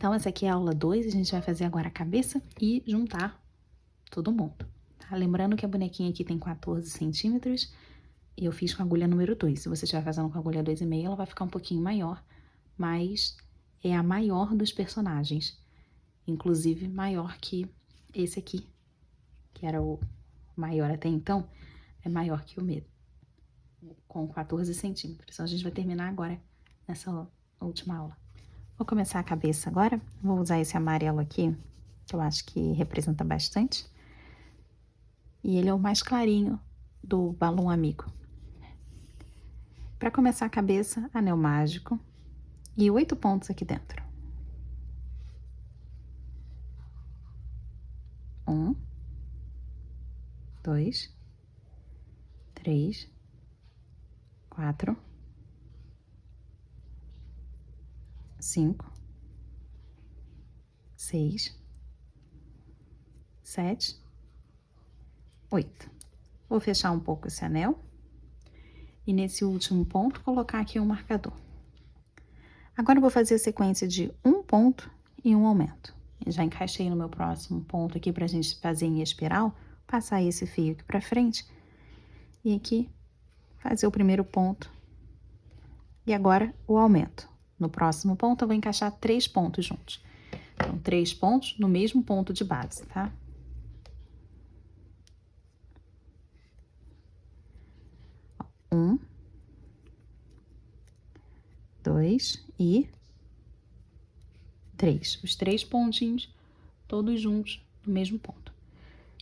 Então, essa aqui é a aula 2, a gente vai fazer agora a cabeça e juntar todo mundo, tá? Lembrando que a bonequinha aqui tem 14 centímetros e eu fiz com a agulha número 2. Se você estiver fazendo com a agulha 2,5, ela vai ficar um pouquinho maior, mas é a maior dos personagens, inclusive maior que esse aqui, que era o maior até então, é maior que o meu, com 14 centímetros. Então, a gente vai terminar agora nessa última aula. Vou começar a cabeça agora. Vou usar esse amarelo aqui, que eu acho que representa bastante. E ele é o mais clarinho do balão amigo. Para começar a cabeça, anel mágico e 8 pontos aqui dentro. 1, 2, 3, 4, 5, 6, 7, 8. Vou fechar um pouco esse anel e nesse último ponto colocar aqui um marcador. Agora eu vou fazer a sequência de um ponto e um aumento. Eu já encaixei no meu próximo ponto aqui pra gente fazer em espiral, passar esse fio aqui pra frente e aqui fazer o primeiro ponto. E agora o aumento. No próximo ponto eu vou encaixar 3 pontos juntos. Então, 3 pontos no mesmo ponto de base, tá? Um, 2 e 3. Os 3 pontinhos todos juntos no mesmo ponto.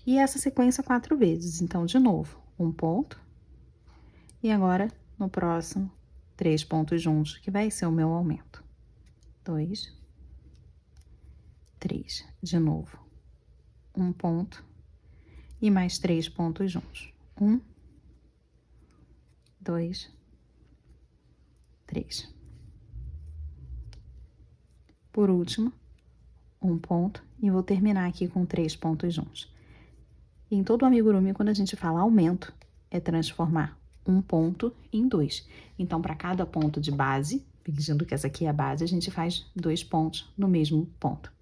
E essa sequência 4 vezes. Então, de novo, um ponto. E agora, no próximo, 3 pontos juntos, que vai ser o meu aumento. 2, 3. De novo, um ponto. E mais 3 pontos juntos. 1, 2, 3. Por último, um ponto. E vou terminar aqui com 3 pontos juntos. Em todo o amigurumi, quando a gente fala aumento, é transformar um ponto em 2. Então, para cada ponto de base, fingindo que essa aqui é a base, a gente faz 2 pontos no mesmo ponto.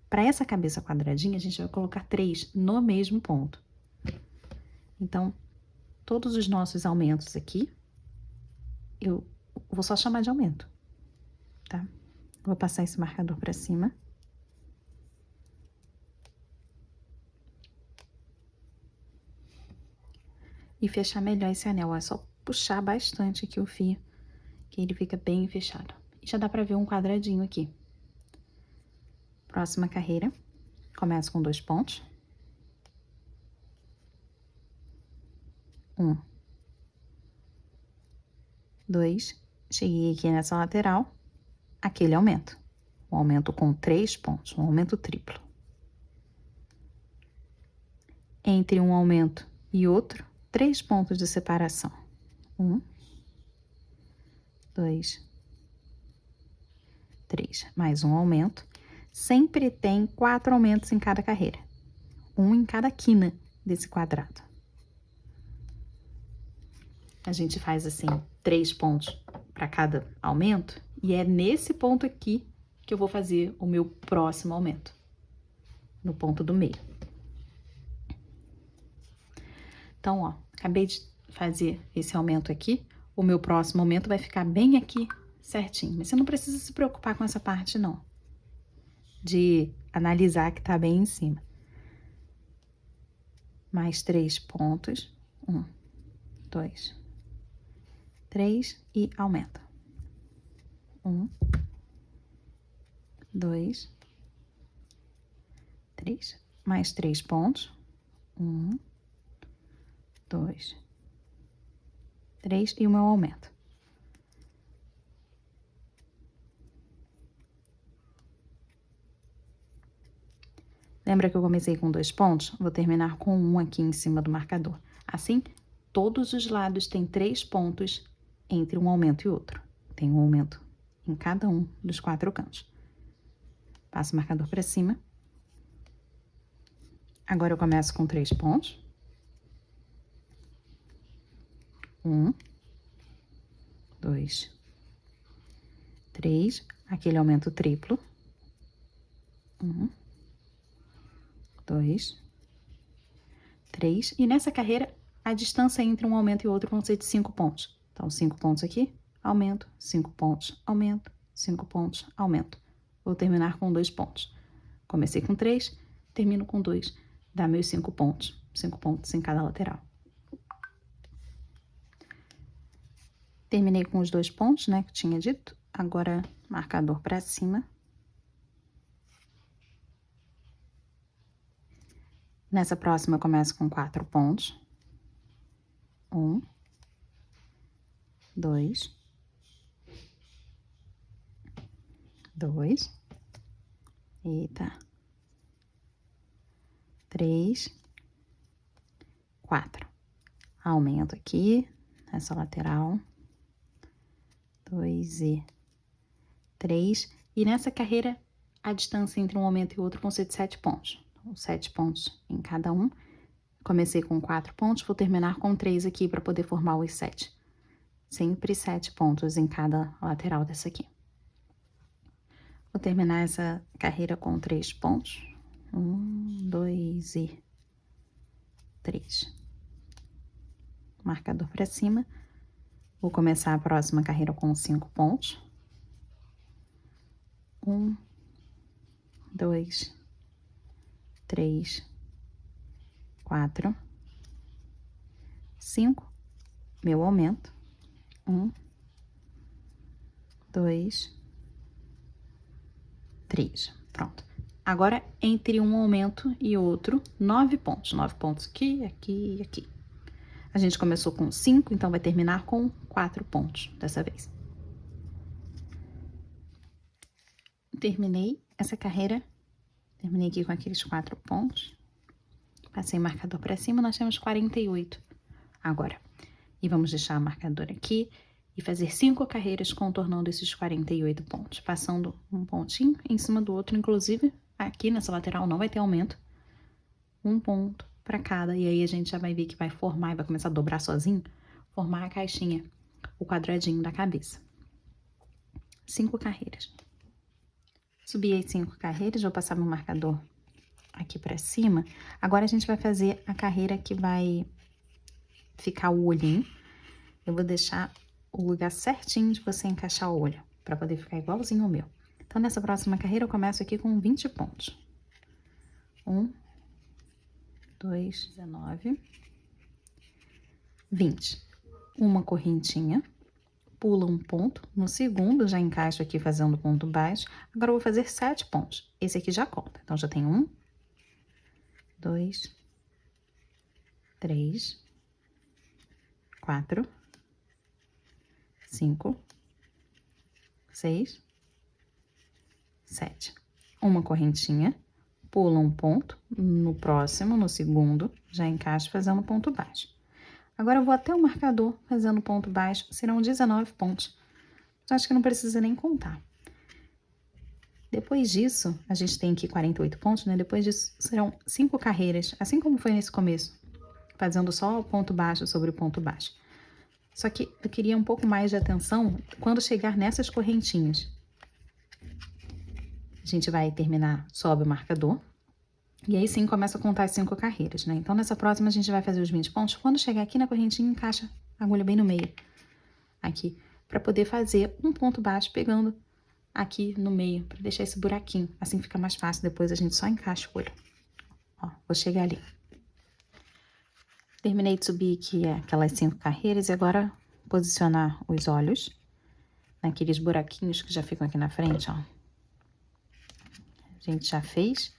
Para essa cabeça quadradinha, a gente vai colocar 3 no mesmo ponto. Então, todos os nossos aumentos aqui, eu vou só chamar de aumento, tá? Vou passar esse marcador para cima. E fechar melhor esse anel, é só puxar bastante aqui o fio, que ele fica bem fechado. E já dá pra ver um quadradinho aqui. Próxima carreira, começo com 2 pontos. 1, 2, cheguei aqui nessa lateral, aquele aumento. Um aumento com 3 pontos, um aumento triplo. Entre um aumento e outro, 3 pontos de separação. 1, 2, 3. Mais um aumento. Sempre tem 4 aumentos em cada carreira. Um em cada quina desse quadrado. A gente faz assim 3 pontos para cada aumento. E é nesse ponto aqui que eu vou fazer o meu próximo aumento. No ponto do meio. Então, ó, acabei de fazer esse aumento aqui. O meu próximo aumento vai ficar bem aqui certinho. Mas você não precisa se preocupar com essa parte, não. De analisar que tá bem em cima. Mais 3 pontos. 1, 2, 3 e aumenta. 1, 2, 3. Mais 3 pontos. 1, 2, 3 e o meu aumento. Lembra que eu comecei com 2 pontos? Vou terminar com 1 aqui em cima do marcador. Assim, todos os lados têm 3 pontos entre um aumento e outro. Tem um aumento em cada um dos 4 cantos. Passo o marcador para cima. Agora eu começo com 3 pontos. 1, 2, 3. Aquele aumento triplo. 1, 2, 3. E nessa carreira, a distância entre um aumento e outro vão ser de 5 pontos. Então, 5 pontos aqui, aumento, 5 pontos, aumento, 5 pontos, aumento. Vou terminar com 2 pontos. Comecei com 3, termino com 2. Dá meus 5 pontos. 5 pontos em cada lateral. Terminei com os 2 pontos, né, que eu tinha dito. Agora, marcador para cima. Nessa próxima, eu começo com 4 pontos. 1, 2, 2. Eita. 3, 4. Aumento aqui, nessa lateral. 2 e 3. E nessa carreira, a distância entre um aumento e outro vão ser de 7 pontos. Então, 7 pontos em cada um. Comecei com 4 pontos, vou terminar com 3 aqui para poder formar os 7. Sempre 7 pontos em cada lateral dessa aqui. Vou terminar essa carreira com 3 pontos. 1, 2 e 3. Marcador para cima. Vou começar a próxima carreira com 5 pontos. 1, 2, 3, 4, 5. Meu aumento. 1, 2, 3. Pronto. Agora, entre um aumento e outro, 9 pontos. 9 pontos aqui, aqui e aqui. A gente começou com 5, então vai terminar com 4 pontos dessa vez. Terminei essa carreira. Terminei aqui com aqueles 4 pontos. Passei o marcador para cima, nós temos 48 agora. E vamos deixar o marcador aqui e fazer 5 carreiras contornando esses 48 pontos. Passando um pontinho em cima do outro, inclusive aqui nessa lateral não vai ter aumento. Um ponto para cada, e aí a gente já vai ver que vai formar e vai começar a dobrar sozinho, formar a caixinha, o quadradinho da cabeça. 5 carreiras. Subi as 5 carreiras, vou passar meu marcador aqui para cima. Agora a gente vai fazer a carreira que vai ficar o olhinho. Eu vou deixar o lugar certinho de você encaixar o olho, para poder ficar igualzinho ao meu. Então, nessa próxima carreira, eu começo aqui com 20 pontos. 1, 2, 19, 20. Uma correntinha, pula um ponto, no segundo já encaixo aqui fazendo ponto baixo. Agora eu vou fazer 7 pontos. Esse aqui já conta. Então, já tem 1, 2, 3, 4, 5, 6, 7. Uma correntinha. Pula um ponto, no próximo, no segundo, já encaixo fazendo ponto baixo. Agora, eu vou até o marcador fazendo ponto baixo, serão 19 pontos. Eu acho que não precisa nem contar. Depois disso, a gente tem aqui 48 pontos, né? Depois disso, serão 5 carreiras, assim como foi nesse começo, fazendo só o ponto baixo sobre o ponto baixo. Só que eu queria um pouco mais de atenção quando chegar nessas correntinhas. A gente vai terminar, sobe o marcador. E aí sim começa a contar as 5 carreiras, né? Então, nessa próxima a gente vai fazer os 20 pontos. Quando chegar aqui na correntinha, encaixa a agulha bem no meio. Aqui. Pra poder fazer um ponto baixo pegando aqui no meio. Pra deixar esse buraquinho. Assim fica mais fácil. Depois a gente só encaixa o olho. Ó, vou chegar ali. Terminei de subir aqui aquelas 5 carreiras. E agora posicionar os olhos naqueles buraquinhos que já ficam aqui na frente, ó. A gente já fez.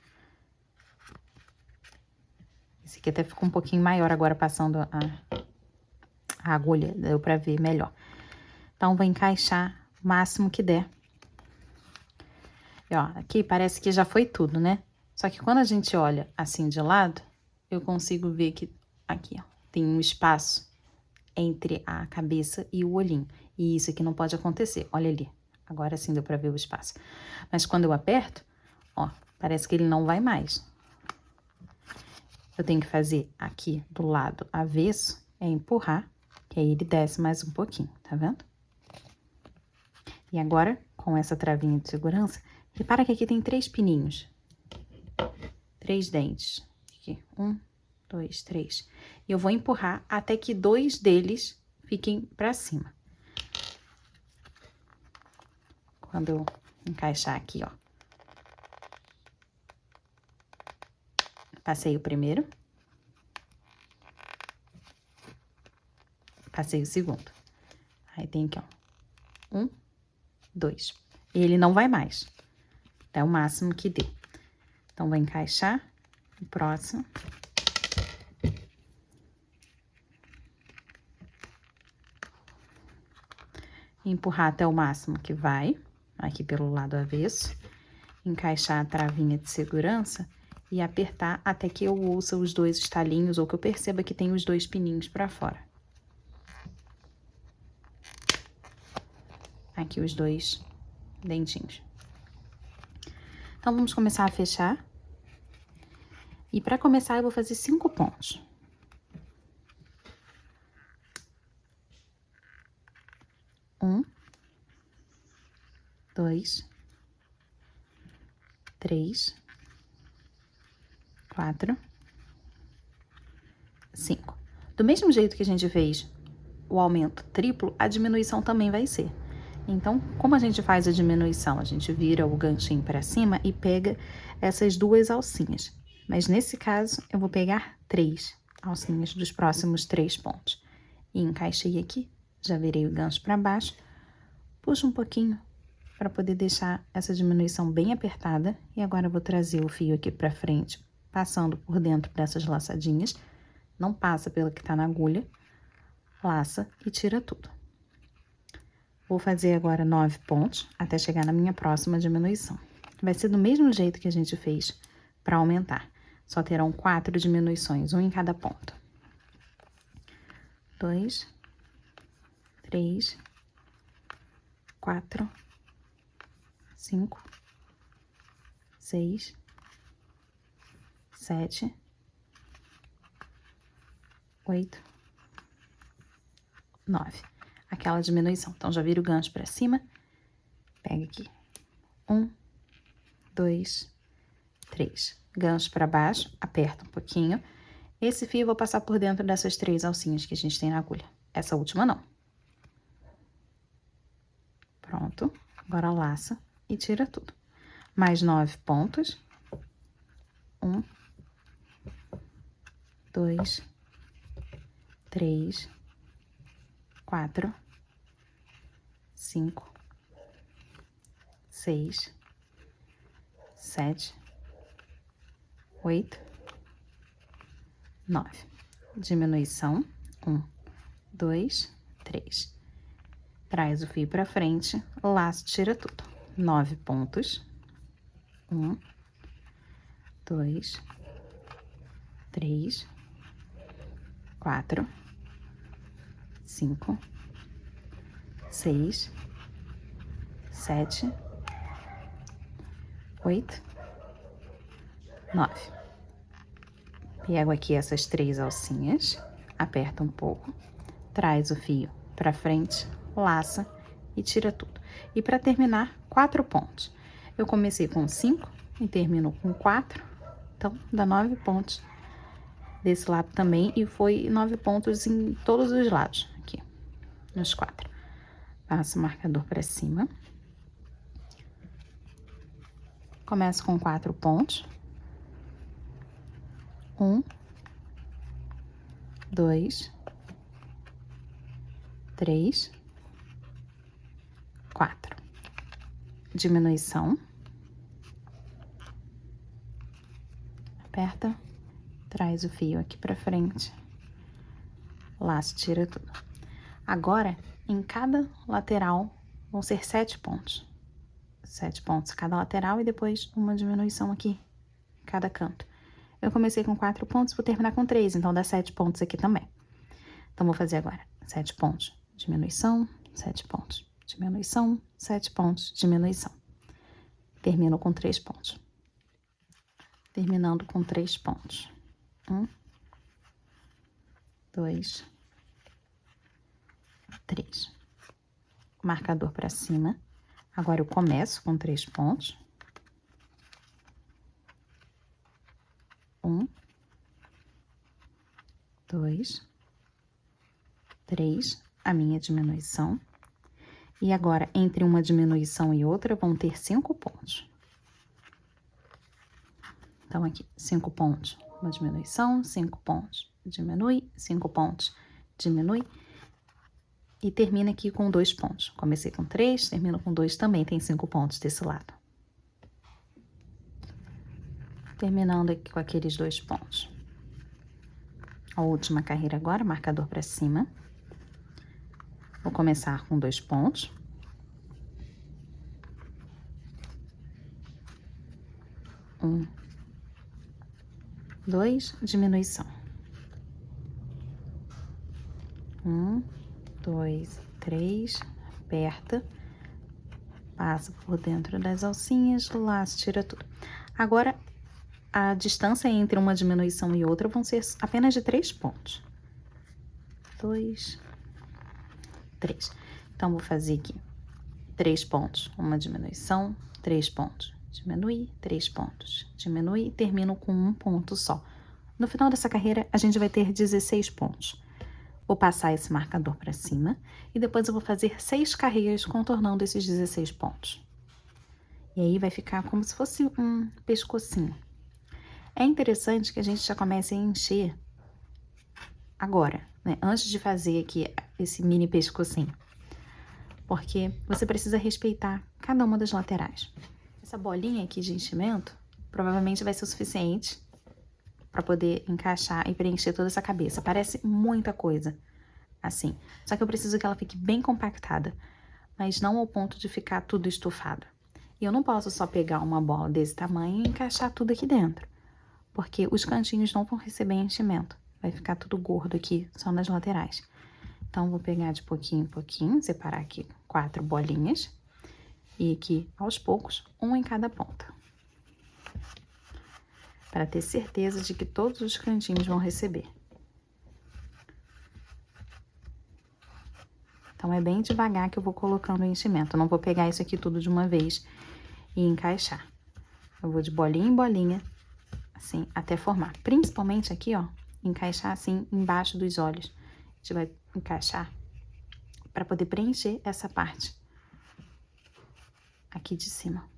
Esse aqui até ficou um pouquinho maior agora, passando a agulha, deu pra ver melhor. Então, vou encaixar o máximo que der. E, ó, aqui parece que já foi tudo, né? Só que quando a gente olha assim de lado, eu consigo ver que aqui, ó, tem um espaço entre a cabeça e o olhinho. E isso aqui não pode acontecer, olha ali. Agora sim deu pra ver o espaço. Mas quando eu aperto, ó, parece que ele não vai mais. Eu tenho que fazer aqui do lado avesso, empurrar, que aí ele desce mais um pouquinho, tá vendo? E agora, com essa travinha de segurança, repara que aqui tem 3 pininhos. 3 dentes. Aqui, 1, 2, 3. E eu vou empurrar até que 2 deles fiquem pra cima. Quando eu encaixar aqui, ó. Passei o primeiro. Passei o segundo. Aí tem aqui, ó. 1, 2. Ele não vai mais. Até o máximo que dê. Então, vou encaixar o próximo. Empurrar até o máximo que vai. Aqui pelo lado avesso. Encaixar a travinha de segurança e apertar até que eu ouça os 2 estalinhos ou que eu perceba que tem os 2 pininhos pra fora. Aqui os 2 dentinhos. Então, vamos começar a fechar. E pra começar, eu vou fazer 5 pontos. 1, 2, 3, 4, 5. Do mesmo jeito que a gente fez o aumento triplo, a diminuição também vai ser. Então, como a gente faz a diminuição? A gente vira o ganchinho para cima e pega essas 2 alcinhas. Mas nesse caso, eu vou pegar 3 alcinhas dos próximos 3 pontos. E encaixei aqui, já virei o gancho para baixo, puxo um pouquinho para poder deixar essa diminuição bem apertada. E agora eu vou trazer o fio aqui para frente, passando por dentro dessas laçadinhas. Não passa pelo que tá na agulha. Laça e tira tudo. Vou fazer agora 9 pontos até chegar na minha próxima diminuição. Vai ser do mesmo jeito que a gente fez para aumentar. Só terão 4 diminuições, 1 em cada ponto. 2, 3, 4, 5, 6, 7, 8, 9. Aquela diminuição. Então, já vira o gancho pra cima. Pega aqui. 1, 2, 3. Gancho pra baixo, aperta um pouquinho. Esse fio eu vou passar por dentro dessas 3 alcinhas que a gente tem na agulha. Essa última não. Pronto. Agora laça e tira tudo. Mais 9 pontos. 1, 2, 3, 4, 5, 6, 7, 8, 9. Diminuição. 1, 2, 3. Traz o fio pra frente, laço, tira tudo. 9 pontos. 1, 2, 3, 4, 5, 6, 7, 8, 9. Pego aqui essas 3 alcinhas, aperta um pouco, traz o fio pra frente, laça e tira tudo. E para terminar, 4 pontos. Eu comecei com 5 e termino com 4, então dá 9 pontos desse lado também, e foi 9 pontos em todos os lados, aqui, nos 4. Passo o marcador para cima. Começo com 4 pontos. 1, 2, 3, 4. Diminuição. Aperta, traz o fio aqui pra frente. Laço, tira tudo. Agora, em cada lateral, vão ser 7 pontos. 7 pontos cada lateral e depois uma diminuição aqui, em cada canto. Eu comecei com 4 pontos, vou terminar com 3, então dá 7 pontos aqui também. Então, vou fazer agora 7 pontos, diminuição, 7 pontos, diminuição, 7 pontos, diminuição. Termino com 3 pontos. Terminando com 3 pontos. 1, 2, 3. Marcador para cima. Agora, eu começo com 3 pontos. Um, dois, três, a minha diminuição. E agora, entre uma diminuição e outra, vão ter 5 pontos. Então, aqui, 5 pontos, uma diminuição, 5 pontos, diminui, 5 pontos, diminui. E termina aqui com 2 pontos. Comecei com 3, termino com 2, também tem 5 pontos desse lado. Terminando aqui com aqueles 2 pontos. A última carreira agora, marcador para cima. Vou começar com 2 pontos. Um, 2, diminuição. 1, 2, 3, aperta, passa por dentro das alcinhas, laço, tira tudo. Agora, a distância entre uma diminuição e outra vão ser apenas de 3 pontos. 2, 3. Então, vou fazer aqui 3 pontos, uma diminuição, 3 pontos, diminui, 3 pontos, diminui, e termino com 1 ponto só. No final dessa carreira, a gente vai ter 16 pontos. Vou passar esse marcador para cima e depois eu vou fazer 6 carreiras contornando esses 16 pontos. E aí vai ficar como se fosse um pescocinho. É interessante que a gente já comece a encher agora, né? Antes de fazer aqui esse mini pescocinho. Porque você precisa respeitar cada uma das laterais. Essa bolinha aqui de enchimento provavelmente vai ser o suficiente para poder encaixar e preencher toda essa cabeça. Parece muita coisa, assim. Só que eu preciso que ela fique bem compactada, mas não ao ponto de ficar tudo estufado. E eu não posso só pegar uma bola desse tamanho e encaixar tudo aqui dentro, porque os cantinhos não vão receber enchimento. Vai ficar tudo gordo aqui, só nas laterais. Então, vou pegar de pouquinho em pouquinho, separar aqui 4 bolinhas. E aqui, aos poucos, um em cada ponta. Para ter certeza de que todos os cantinhos vão receber. Então, é bem devagar que eu vou colocando o enchimento. Eu não vou pegar isso aqui tudo de uma vez e encaixar. Eu vou de bolinha em bolinha, assim, até formar. Principalmente aqui, ó, encaixar assim embaixo dos olhos. A gente vai encaixar para poder preencher essa parte aqui de cima.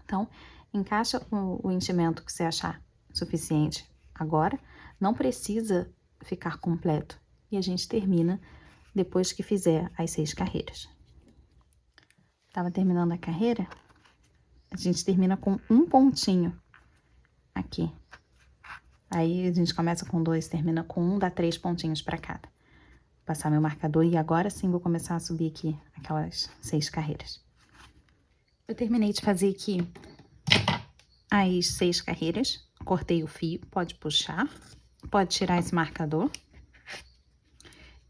Então, encaixa o enchimento que você achar suficiente agora. Não precisa ficar completo. E a gente termina depois que fizer as 6 carreiras. Tava terminando a carreira, a gente termina com um pontinho aqui. Aí a gente começa com 2, termina com 1, dá 3 pontinhos para cada. Vou passar meu marcador e agora sim vou começar a subir aqui aquelas 6 carreiras. Eu terminei de fazer aqui as 6 carreiras, cortei o fio, pode puxar, pode tirar esse marcador.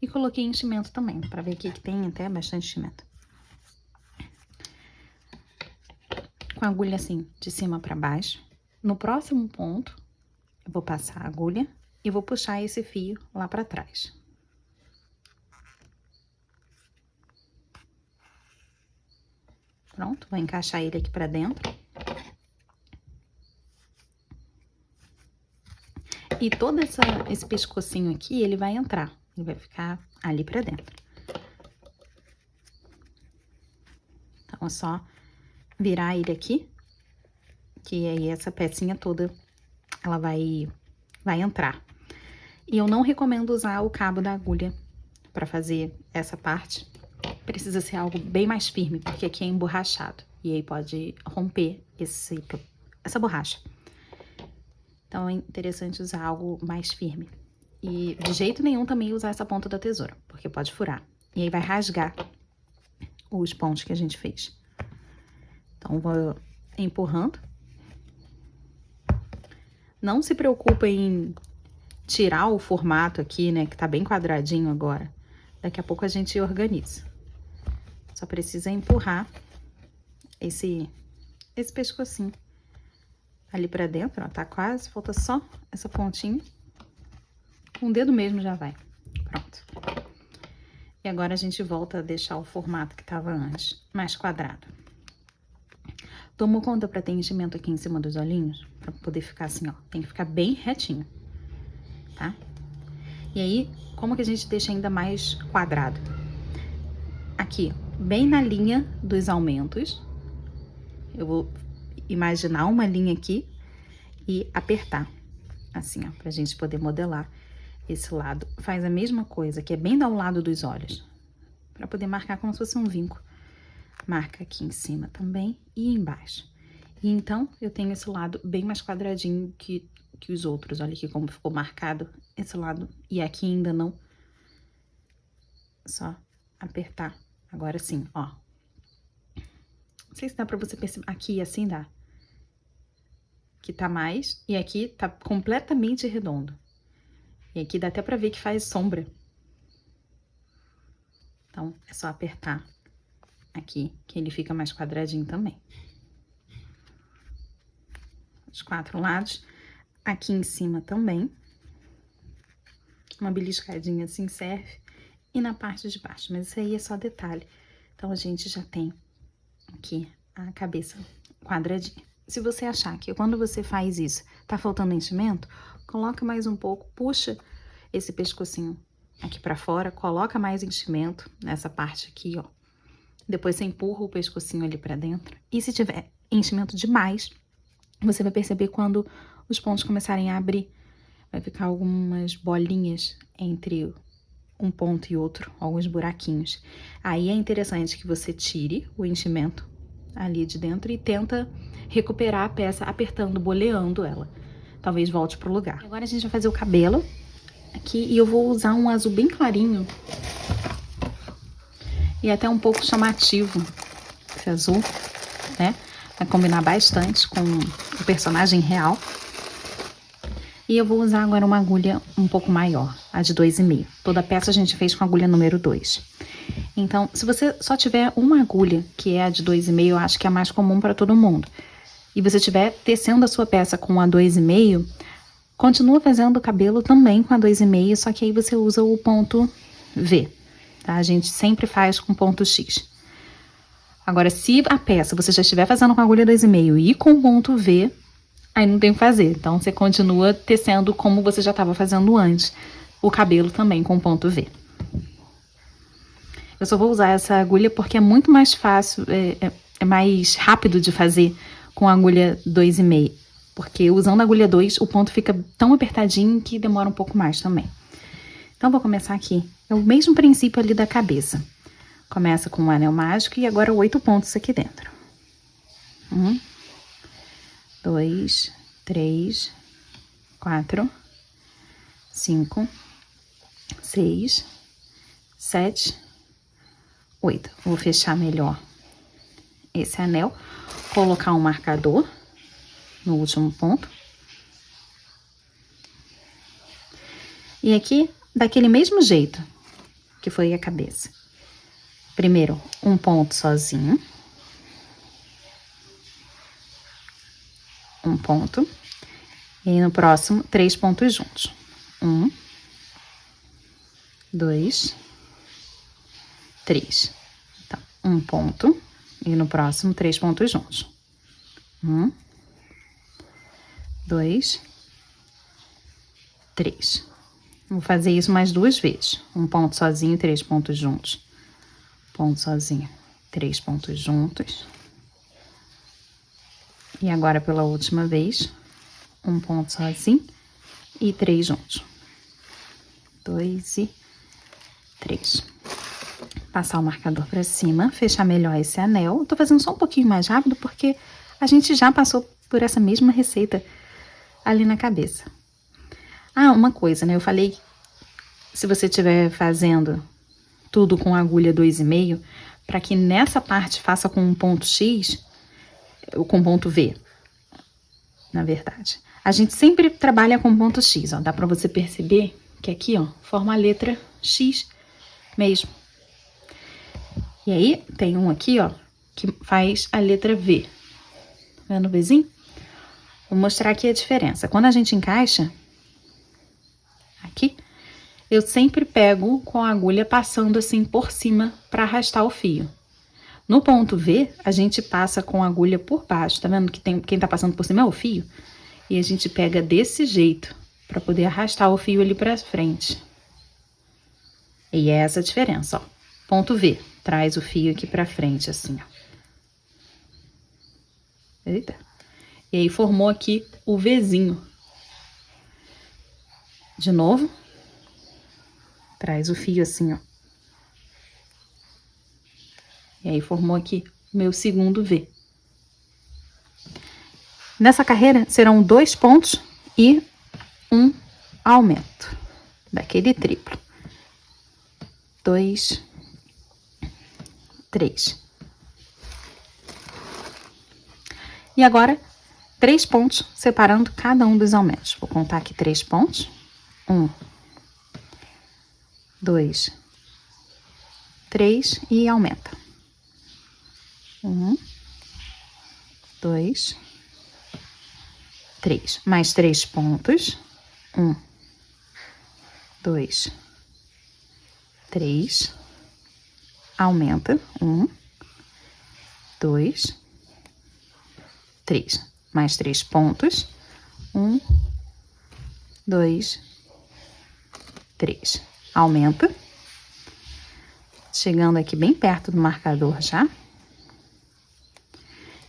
E coloquei enchimento também, para ver aqui que tem até bastante enchimento. Com a agulha assim, de cima para baixo. No próximo ponto, eu vou passar a agulha e vou puxar esse fio lá para trás. Pronto, vou encaixar ele aqui para dentro. E todo esse pescocinho aqui, ele vai entrar, ele vai ficar ali para dentro. Então, é só virar ele aqui, que aí essa pecinha toda, ela vai entrar. E eu não recomendo usar o cabo da agulha para fazer essa parte. Precisa ser algo bem mais firme, porque aqui é emborrachado. E aí pode romper essa borracha. Então, é interessante usar algo mais firme. E de jeito nenhum também usar essa ponta da tesoura, porque pode furar. E aí vai rasgar os pontos que a gente fez. Então, vou empurrando. Não se preocupa em tirar o formato aqui, né, que tá bem quadradinho agora. Daqui a pouco a gente organiza. Só precisa empurrar esse pescocinho ali pra dentro, ó, tá quase, falta só essa pontinha. Com o dedo mesmo já vai. Pronto. E agora a gente volta a deixar o formato que tava antes, mais quadrado. Tomou conta pra ter enchimento aqui em cima dos olhinhos? Pra poder ficar assim, ó. Tem que ficar bem retinho, tá? E aí, como que a gente deixa ainda mais quadrado? Aqui, bem na linha dos aumentos, eu vou imaginar uma linha aqui e apertar, assim, ó, pra gente poder modelar esse lado. Faz a mesma coisa, que é bem ao lado dos olhos, pra poder marcar como se fosse um vinco. Marca aqui em cima também e embaixo. E então, eu tenho esse lado bem mais quadradinho que os outros. Olha aqui como ficou marcado esse lado. E aqui ainda não. Só apertar. Agora sim, ó. Não sei se dá pra você perceber. Aqui assim dá. Aqui tá mais. E aqui tá completamente redondo. E aqui dá até pra ver que faz sombra. Então, é só apertar aqui, que ele fica mais quadradinho também. Os 4 lados. Aqui em cima também. Uma beliscadinha assim serve. E na parte de baixo. Mas isso aí é só detalhe. Então, a gente já tem aqui a cabeça quadradinha. Se você achar que quando você faz isso, tá faltando enchimento, coloca mais um pouco, puxa esse pescocinho aqui pra fora, coloca mais enchimento nessa parte aqui, ó. Depois você empurra o pescocinho ali pra dentro. E se tiver enchimento demais, você vai perceber quando os pontos começarem a abrir. Vai ficar algumas bolinhas entre um ponto e outro, alguns buraquinhos. Aí é interessante que você tire o enchimento ali de dentro e tenta recuperar a peça apertando, boleando ela. Talvez volte pro lugar. Agora a gente vai fazer o cabelo aqui e eu vou usar um azul bem clarinho e até um pouco chamativo, esse azul, né? Vai combinar bastante com o personagem real. E eu vou usar agora uma agulha um pouco maior, a de 2,5. Toda a peça a gente fez com a agulha número 2. Então, se você só tiver uma agulha, que é a de 2,5, eu acho que é a mais comum para todo mundo, e você estiver tecendo a sua peça com a 2,5, continua fazendo o cabelo também com a 2,5, só que aí você usa o ponto V, tá? A gente sempre faz com ponto X. Agora, se a peça você já estiver fazendo com a agulha 2,5 e com ponto V, aí não tem o que fazer. Então, você continua tecendo como você já estava fazendo antes. O cabelo também com ponto V. Eu só vou usar essa agulha porque é muito mais fácil, é mais rápido de fazer com a agulha 2,5. Porque usando a agulha 2, o ponto fica tão apertadinho que demora um pouco mais também. Então, vou começar aqui. É o mesmo princípio ali da cabeça. Começa com um anel mágico e agora 8 pontos aqui dentro. 1, 2, 3, 4, 5, 6, 7, 8. Vou fechar melhor esse anel, colocar um marcador no último ponto. E aqui, daquele mesmo jeito que foi a cabeça. Primeiro, um ponto sozinho. Um ponto. E no próximo, 3 pontos juntos. 1, 2, 3. Então, um ponto. E no próximo, 3 pontos juntos. 1, 2, 3. Vou fazer isso mais 2 vezes. Um ponto sozinho, 3 pontos juntos. Ponto sozinho, 3 pontos juntos. E agora, pela última vez, um ponto sozinho e 3 juntos. 2 e 3. Passar o marcador pra cima, fechar melhor esse anel. Eu tô fazendo só um pouquinho mais rápido porque a gente já passou por essa mesma receita ali na cabeça. Ah, uma coisa, né? Eu falei, se você estiver fazendo tudo com agulha 2,5, para que nessa parte faça com um ponto X, ou com ponto V, na verdade. A gente sempre trabalha com ponto X, ó. Dá pra você perceber que aqui, ó, forma a letra X mesmo. E aí, tem um aqui, ó, que faz a letra V. Tá vendo o Vzinho? Vou mostrar aqui a diferença. Quando a gente encaixa, aqui, eu sempre pego com a agulha passando assim por cima pra arrastar o fio. No ponto V, a gente passa com a agulha por baixo, tá vendo que quem tá passando por cima é o fio? E a gente pega desse jeito, pra poder arrastar o fio ali pra frente. E é essa a diferença, ó. Ponto V, traz o fio aqui pra frente, assim, ó. Eita. E aí, formou aqui o Vzinho. De novo, traz o fio assim, ó. E aí, formou aqui o meu segundo V. Nessa carreira, serão 2 pontos e um aumento daquele triplo. 2, 3. E agora, 3 pontos separando cada um dos aumentos. Vou contar aqui 3 pontos. 1, 2, 3 e aumenta. 1, 2, 3. Mais 3 pontos. 1, 2, 3. Aumenta. 1, 2, 3. Mais 3 pontos. 1, 2, 3. Aumenta. Chegando aqui bem perto do marcador já.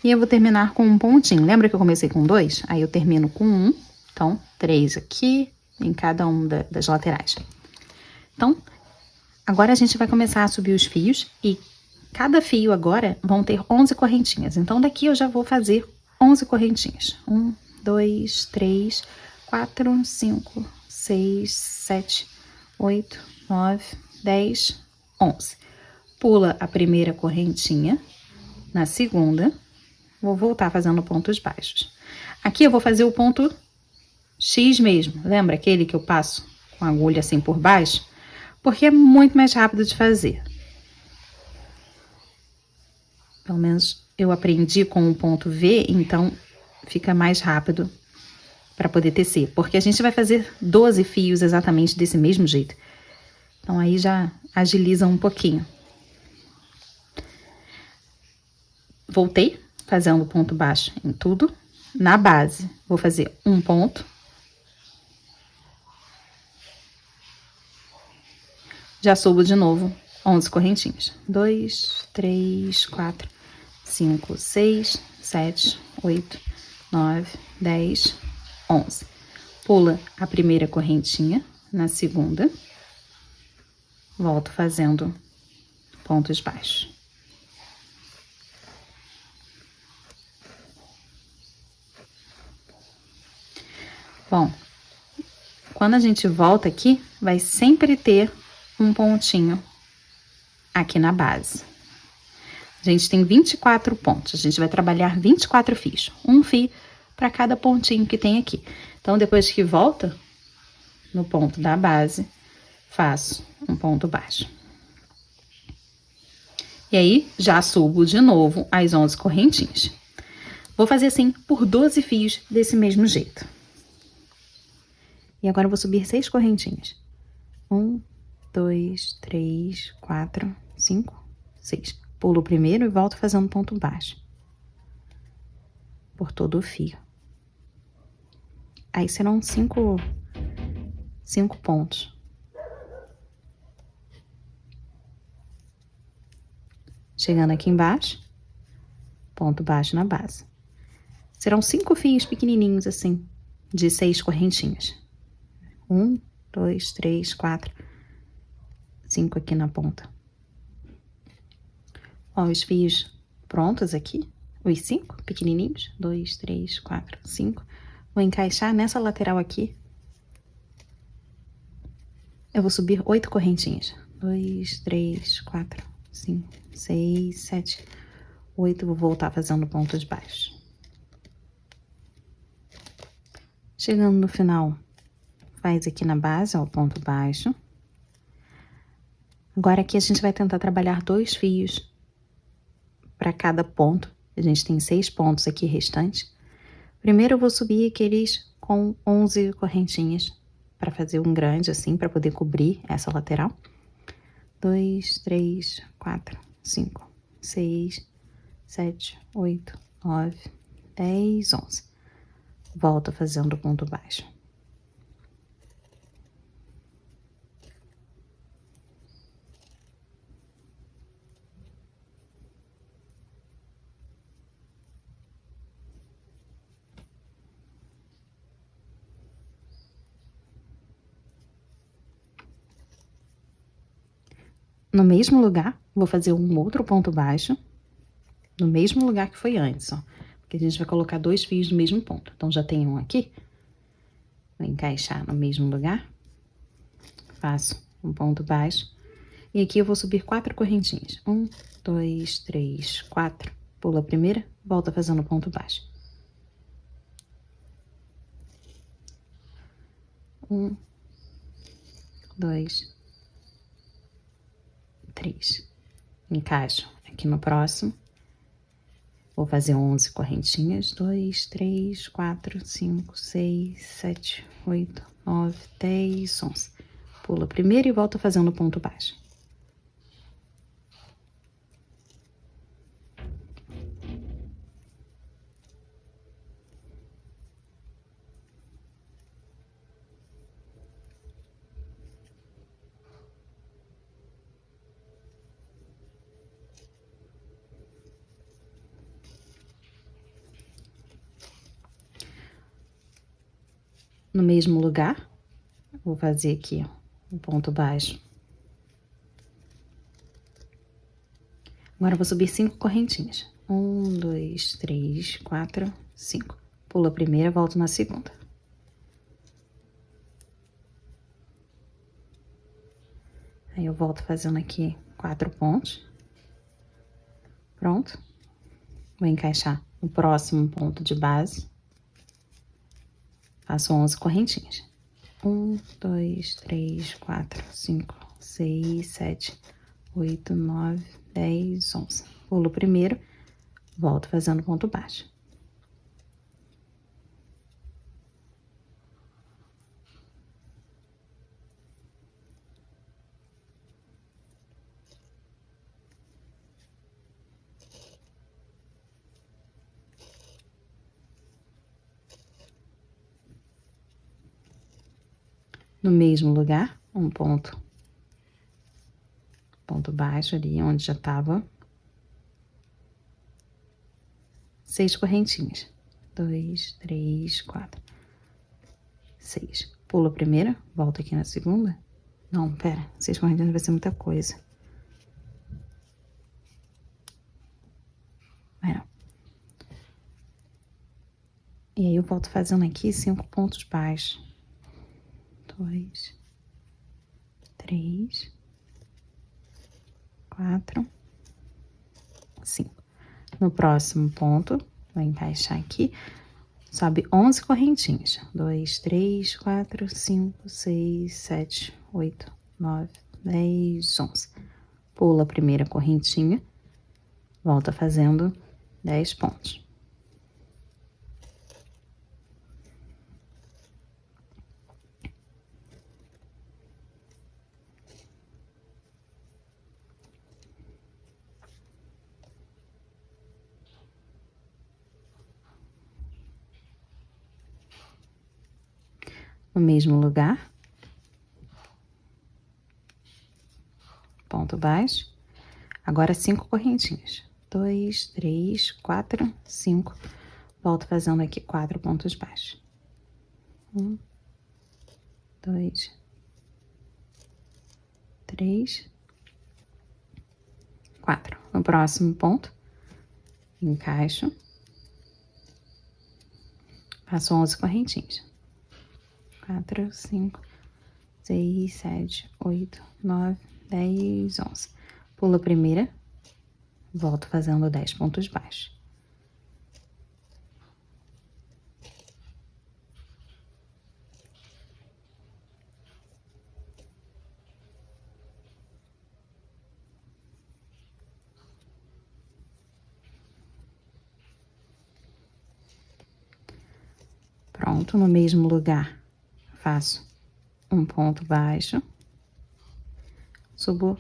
E eu vou terminar com um pontinho. Lembra que eu comecei com 2? Aí eu termino com 1. Então, 3 aqui em cada uma das laterais. Então, agora a gente vai começar a subir os fios. E cada fio agora vão ter 11 correntinhas. Então, daqui eu já vou fazer 11 correntinhas. 1, 2, 3, 4, 5, 6, 7, 8, 9, 10, 11. Pula a primeira correntinha. Na segunda, vou voltar fazendo pontos baixos. Aqui eu vou fazer o ponto X mesmo. Lembra aquele que eu passo com a agulha assim por baixo? Porque é muito mais rápido de fazer. Pelo menos eu aprendi com o ponto V, então fica mais rápido para poder tecer. Porque a gente vai fazer 12 fios exatamente desse mesmo jeito. Então aí já agiliza um pouquinho. Voltei fazendo ponto baixo em tudo. Na base, vou fazer um ponto. Já subo de novo 11 correntinhas. 2, 3, 4, 5, 6, 7, 8, 9, 10, 11. Pula a primeira correntinha na segunda. Volto fazendo pontos baixos. Bom, quando a gente volta aqui, vai sempre ter um pontinho aqui na base. A gente tem 24 pontos, a gente vai trabalhar 24 fios. Um fio para cada pontinho que tem aqui. Então, depois que volta no ponto da base, faço um ponto baixo. E aí, já subo de novo as 11 correntinhas. Vou fazer assim por 12 fios desse mesmo jeito. E agora eu vou subir 6 correntinhas. 1, 2, 3, 4, 5, 6. Pulo o primeiro e volto fazendo ponto baixo. Por todo o fio. Aí serão 5 pontos. Chegando aqui embaixo, ponto baixo na base. Serão 5 fios pequenininhos assim, de 6 correntinhas. 1, 2, 3, 4, 5 aqui na ponta. Ó, os fios prontos aqui, os 5 pequenininhos. 2, 3, 4, 5. Vou encaixar nessa lateral aqui. Eu vou subir 8 correntinhas. 2, 3, 4, 5, 6, 7, 8. Vou voltar fazendo pontos baixos. Chegando no final, faz aqui na base, ó, ponto baixo. Agora aqui a gente vai tentar trabalhar 2 fios para cada ponto. A gente tem 6 pontos aqui restantes. Primeiro eu vou subir aqueles com 11 correntinhas para fazer um grande assim, para poder cobrir essa lateral. 2, 3, 4, 5, 6, 7, 8, 9, 10, 11. Volta fazendo ponto baixo. No mesmo lugar, vou fazer um outro ponto baixo, no mesmo lugar que foi antes, ó. Porque a gente vai colocar 2 fios no mesmo ponto. Então, já tem um aqui. Vou encaixar no mesmo lugar. Faço um ponto baixo. E aqui eu vou subir 4 correntinhas. 1, 2, 3, 4. Pula a primeira, volta fazendo ponto baixo. 1, 2, 3. Encaixo aqui no próximo. Vou fazer 11 correntinhas. 2, 3, 4, 5, 6, 7, 8, 9, 10, 11. Pula a primeira e volta fazendo ponto baixo. No mesmo lugar, vou fazer aqui, ó, um ponto baixo. Agora, eu vou subir 5 correntinhas. 1, 2, 3, 4, 5. Pula a primeira, volto na segunda. Aí, eu volto fazendo aqui 4 pontos. Pronto. Vou encaixar o próximo ponto de base. Faço 11 correntinhas. 1, 2, 3, 4, 5, 6, 7, 8, 9, 10, 11. Pulo o primeiro, volto fazendo ponto baixo. No mesmo lugar, um ponto baixo ali, onde já tava 6 correntinhas. 2, 3, 4, 6. Pulo a primeira, volto aqui na segunda. Não, pera, 6 correntinhas vai ser muita coisa. Vai não. E aí, eu volto fazendo aqui 5 pontos baixos. 2, 3, 4, 5. No próximo ponto, vou encaixar aqui, sobe 11 correntinhas. 2, 3, 4, 5, 6, 7, 8, 9, 10, 11. Pula a primeira correntinha, volta fazendo 10 pontos. No mesmo lugar, ponto baixo. Agora 5 correntinhas. 2, 3, 4, 5. Volto fazendo aqui 4 pontos baixos. 1, 2, 3, 4. No próximo ponto, encaixo. Faço 11 correntinhas. 4, 5, 6, 7, 8, 9, 10, 11. Pulo a primeira, volto fazendo 10 pontos baixos. Pronto, no mesmo lugar, faço um ponto baixo, subo,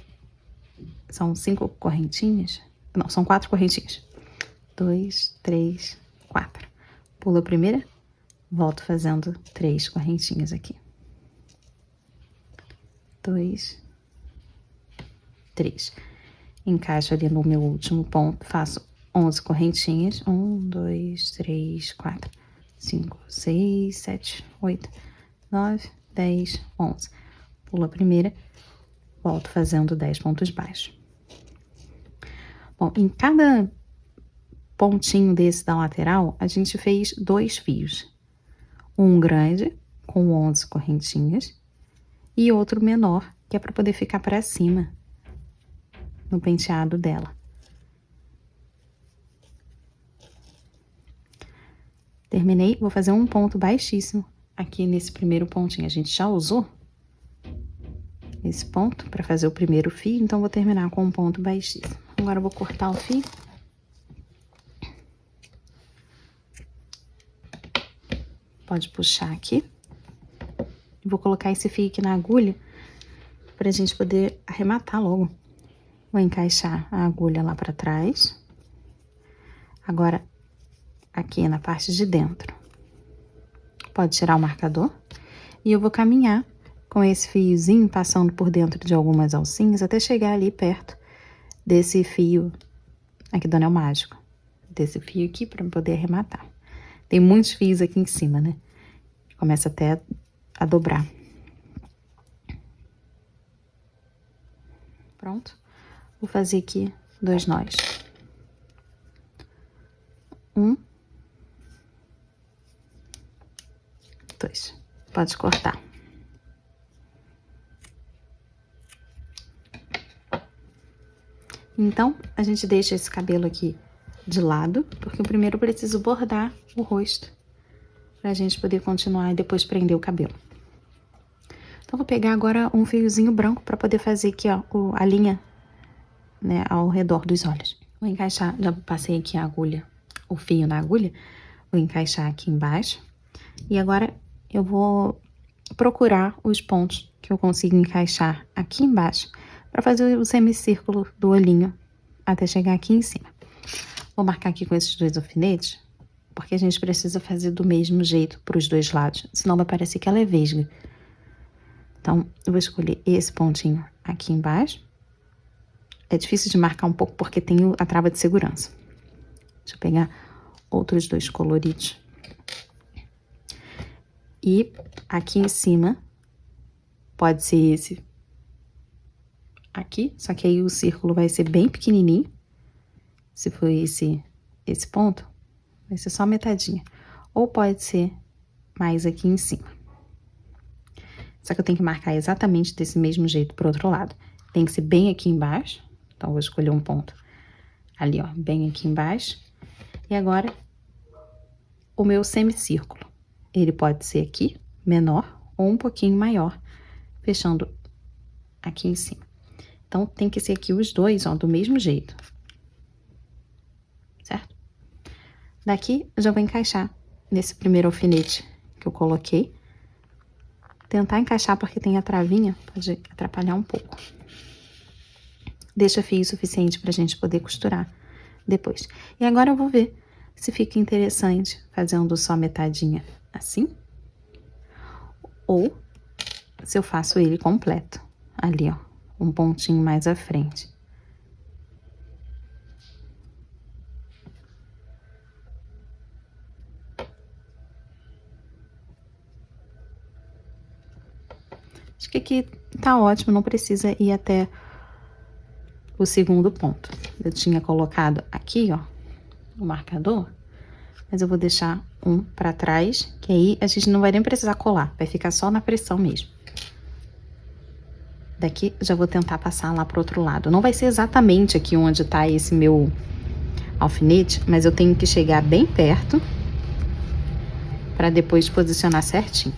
são 5 correntinhas, Não, são 4 correntinhas. 2, 3, 4. Pulo a primeira, volto fazendo 3 correntinhas aqui. 2, 3. Encaixo ali no meu último ponto, faço 11 correntinhas. 1, 2, 3, 4, 5, 6, 7, 8, 9, 10, 11. Pulo a primeira, volto fazendo 10 pontos baixos. Bom, em cada pontinho desse da lateral, a gente fez 2 fios. Um grande, com 11 correntinhas, e outro menor, que é para poder ficar para cima no penteado dela. Terminei, vou fazer um ponto baixíssimo aqui nesse primeiro pontinho. A gente já usou esse ponto para fazer o primeiro fio, então vou terminar com um ponto baixíssimo. Agora eu vou cortar o fio. Pode puxar aqui. Vou colocar esse fio aqui na agulha pra gente poder arrematar logo. Vou encaixar a agulha lá pra trás. Agora, aqui na parte de dentro. Pode tirar o marcador. E eu vou caminhar com esse fiozinho, passando por dentro de algumas alcinhas, até chegar ali perto desse fio aqui do anel mágico. Desse fio aqui pra poder arrematar. Tem muitos fios aqui em cima, né? Começa até a dobrar. Pronto. Vou fazer aqui 2 nós. 1, 2. Pode cortar. Então, a gente deixa esse cabelo aqui de lado, porque primeiro eu preciso bordar o rosto, pra gente poder continuar e depois prender o cabelo. Então, vou pegar agora um fiozinho branco pra poder fazer aqui, ó, a linha, né, ao redor dos olhos. Vou encaixar, já passei aqui a agulha, o fio na agulha, vou encaixar aqui embaixo. E agora eu vou procurar os pontos que eu consigo encaixar aqui embaixo para fazer o semicírculo do olhinho até chegar aqui em cima. Vou marcar aqui com esses 2 alfinetes, porque a gente precisa fazer do mesmo jeito para os 2 lados, senão vai parecer que ela é vesga. Então, eu vou escolher esse pontinho aqui embaixo. É difícil de marcar um pouco porque tem a trava de segurança. Deixa eu pegar outros 2 coloridos. E aqui em cima, pode ser esse aqui, só que aí o círculo vai ser bem pequenininho. Se for esse ponto, vai ser só metadinha. Ou pode ser mais aqui em cima. Só que eu tenho que marcar exatamente desse mesmo jeito pro outro lado. Tem que ser bem aqui embaixo. Então, eu vou escolher um ponto ali, ó, bem aqui embaixo. E agora, o meu semicírculo. Ele pode ser aqui, menor, ou um pouquinho maior, fechando aqui em cima. Então, tem que ser aqui os 2, ó, do mesmo jeito. Certo? Daqui, eu já vou encaixar nesse primeiro alfinete que eu coloquei. Tentar encaixar porque tem a travinha, pode atrapalhar um pouco. Deixa fio suficiente pra gente poder costurar depois. E agora eu vou ver se fica interessante fazendo só metadinha assim. Ou se eu faço ele completo. Ali, ó, um pontinho mais à frente. Acho que aqui tá ótimo, não precisa ir até o segundo ponto. Eu tinha colocado aqui, ó, o marcador, mas eu vou deixar um pra trás, que aí a gente não vai nem precisar colar, vai ficar só na pressão mesmo. Daqui, já vou tentar passar lá pro outro lado. Não vai ser exatamente aqui onde tá esse meu alfinete, mas eu tenho que chegar bem perto pra depois posicionar certinho.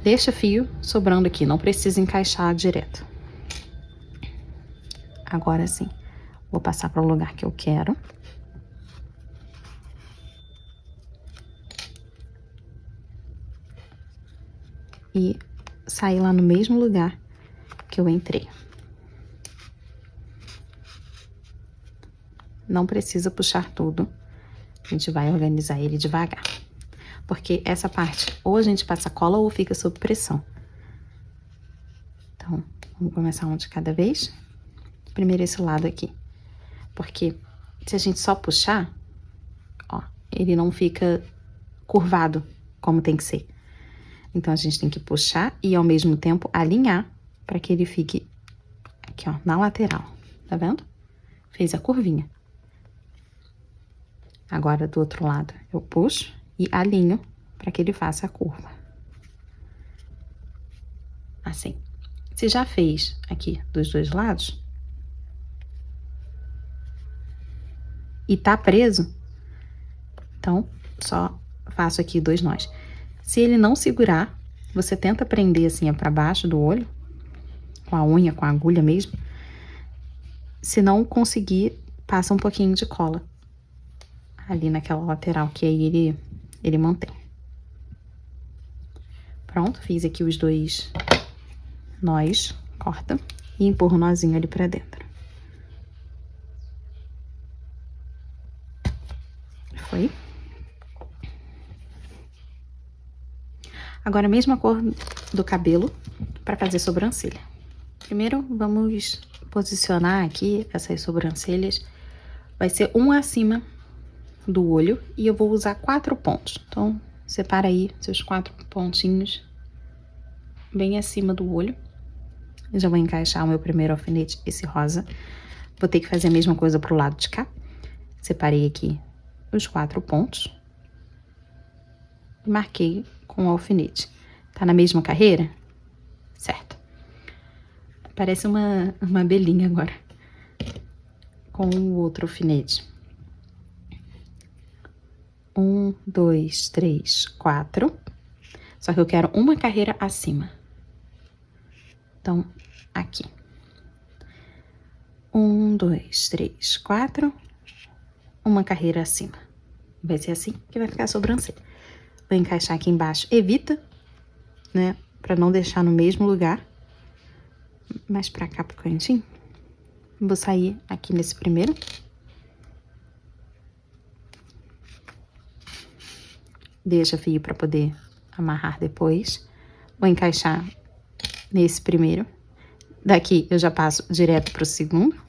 Deixa fio sobrando aqui, não precisa encaixar direto. Agora sim, vou passar para o lugar que eu quero. E sair lá no mesmo lugar que eu entrei. não precisa puxar tudo. A gente vai organizar ele devagar. Porque essa parte, ou a gente passa cola ou fica sob pressão. Então, vamos começar um de cada vez. Primeiro esse lado aqui. Porque se a gente só puxar, ó, ele não fica curvado como tem que ser. Então, a gente tem que puxar e, ao mesmo tempo, alinhar para que ele fique aqui, ó, na lateral. Tá vendo? Fez a curvinha. Agora, do outro lado, eu puxo e alinho para que ele faça a curva. Assim. Se já fez aqui dos dois lados e tá preso, então, só faço aqui 2 nós. Se ele não segurar, você tenta prender assim para baixo do olho, com a unha, com a agulha mesmo. Se não conseguir, passa um pouquinho de cola ali naquela lateral, que aí ele mantém. Pronto, fiz aqui os 2 nós, corta e empurra o nozinho ali pra dentro. Foi? Agora, a mesma cor do cabelo para fazer sobrancelha. Primeiro, vamos posicionar aqui essas sobrancelhas. Vai ser um acima do olho e eu vou usar 4 pontos. Então, separa aí seus 4 pontinhos bem acima do olho. Eu já vou encaixar o meu primeiro alfinete, esse rosa. Vou ter que fazer a mesma coisa pro lado de cá. Separei aqui os 4 pontos. E marquei com o alfinete. Tá na mesma carreira? Certo. Parece uma abelhinha agora. Com o outro alfinete. 1, 2, 3, 4. Só que eu quero uma carreira acima. Então, aqui. 1, 2, 3, 4. Uma carreira acima. Vai ser assim que vai ficar a sobrancelha. Vou encaixar aqui embaixo. Evita, né? Pra não deixar no mesmo lugar. Mais pra cá pro cantinho. Vou sair aqui nesse primeiro. Deixa fio pra poder amarrar depois. Vou encaixar nesse primeiro. Daqui eu já passo direto pro segundo.